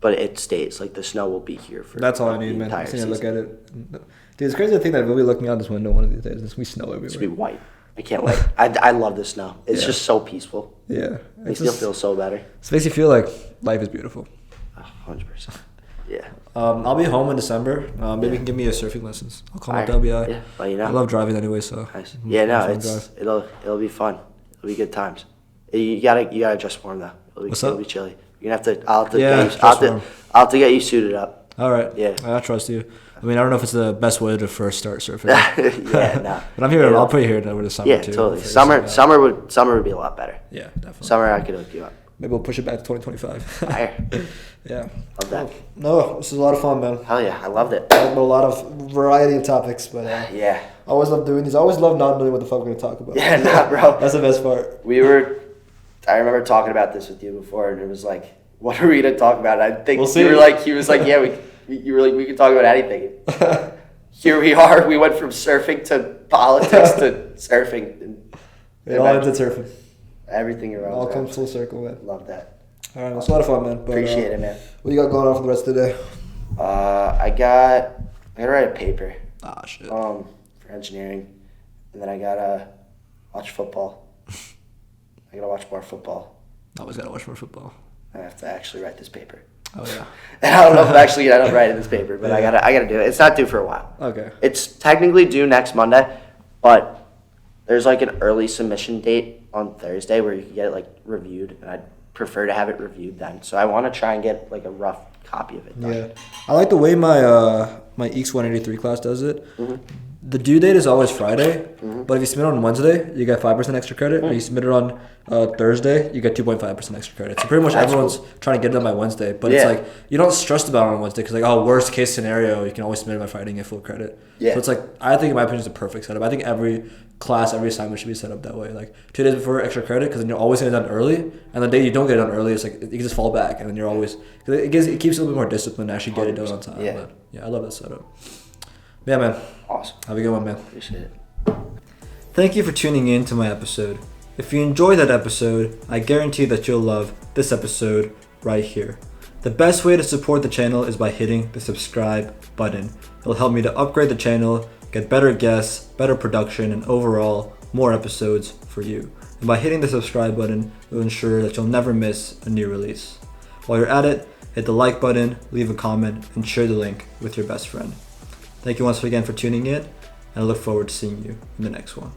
But it stays. Like, the snow will be here for that's all I need, man. I look at it. Dude, it's crazy to think that we'll be looking out this window one of these days. It's going to be snow everywhere. It's going to be white. I can't wait. I love the snow. It's just so peaceful. Yeah. It makes you feel so better. It makes you feel like life is beautiful. 100%. Yeah. I'll be home in December. Maybe you can give me a surfing lessons. I'll call my WI. Yeah, well, you know. I love driving anyway, so. Nice. Yeah, no, it'll be fun. It'll be good times. You gotta dress warm though. It'll be chilly. You're gonna have to. I'll have to get you suited up. All right. Yeah. I trust you. I mean, I don't know if it's the best way to first start surfing. Yeah, no. But I'm here. I'll put you here over the summer too. Yeah, totally. Summer would be a lot better. Yeah, definitely. Summer, I could hook you up. Maybe we'll push it back to 2025. Fire. Yeah. Love that. No, this is a lot of fun, man. Hell yeah, I loved it. A lot of variety of topics, but yeah. I always love doing these. I always love not knowing what the fuck we're gonna talk about. Yeah, nah, bro. That's the best part. I remember talking about this with you before, and it was like, what are we gonna talk about? I think he was like, yeah, you were like, we can talk about anything. Here we are. We went from surfing to politics to surfing. And it all ends at surfing. Everything around. All comes full circle, man. Love that. All right, it's a lot of fun, man. But, appreciate it, man. What you got going on for the rest of the day? I gotta write a paper. Ah, shit. For engineering, and then I gotta watch football. I gotta watch more football. Always gotta watch more football. I have to actually write this paper. Oh yeah. And I don't know if I'm actually gonna end up writing this paper, but I gotta do it. It's not due for a while. Okay. It's technically due next Monday, but there's like an early submission date on Thursday where you can get it like reviewed, and I'd prefer to have it reviewed then. So I want to try and get like a rough copy of it done. Yeah, I like the way my my EECS 183 class does it. Mm-hmm. The due date is always Friday, but if you submit on Wednesday, you get 5% extra credit. Or you submit it on Thursday, you get 2.5% extra credit. So pretty much everyone's trying to get it done by Wednesday. But it's like, you don't stress about it on Wednesday because like, oh, worst case scenario, you can always submit it by Friday and get full credit. Yeah. So it's like, I think in my opinion, it's a perfect setup. I think every class, every assignment should be set up that way. Like 2 days before extra credit, because then you're always getting it done early. And the day you don't get it done early, it's like, you can just fall back. And then you're always, cause it keeps you a little bit more disciplined to actually get it done on time. Yeah. But yeah, I love that setup. Yeah, man. Awesome. Have a good one, man. Appreciate it. Thank you for tuning in to my episode. If you enjoyed that episode, I guarantee that you'll love this episode right here. The best way to support the channel is by hitting the subscribe button. It'll help me to upgrade the channel, get better guests, better production, and overall more episodes for you. And by hitting the subscribe button, it'll ensure that you'll never miss a new release. While you're at it, hit the like button, leave a comment, and share the link with your best friend. Thank you once again for tuning in, and I look forward to seeing you in the next one.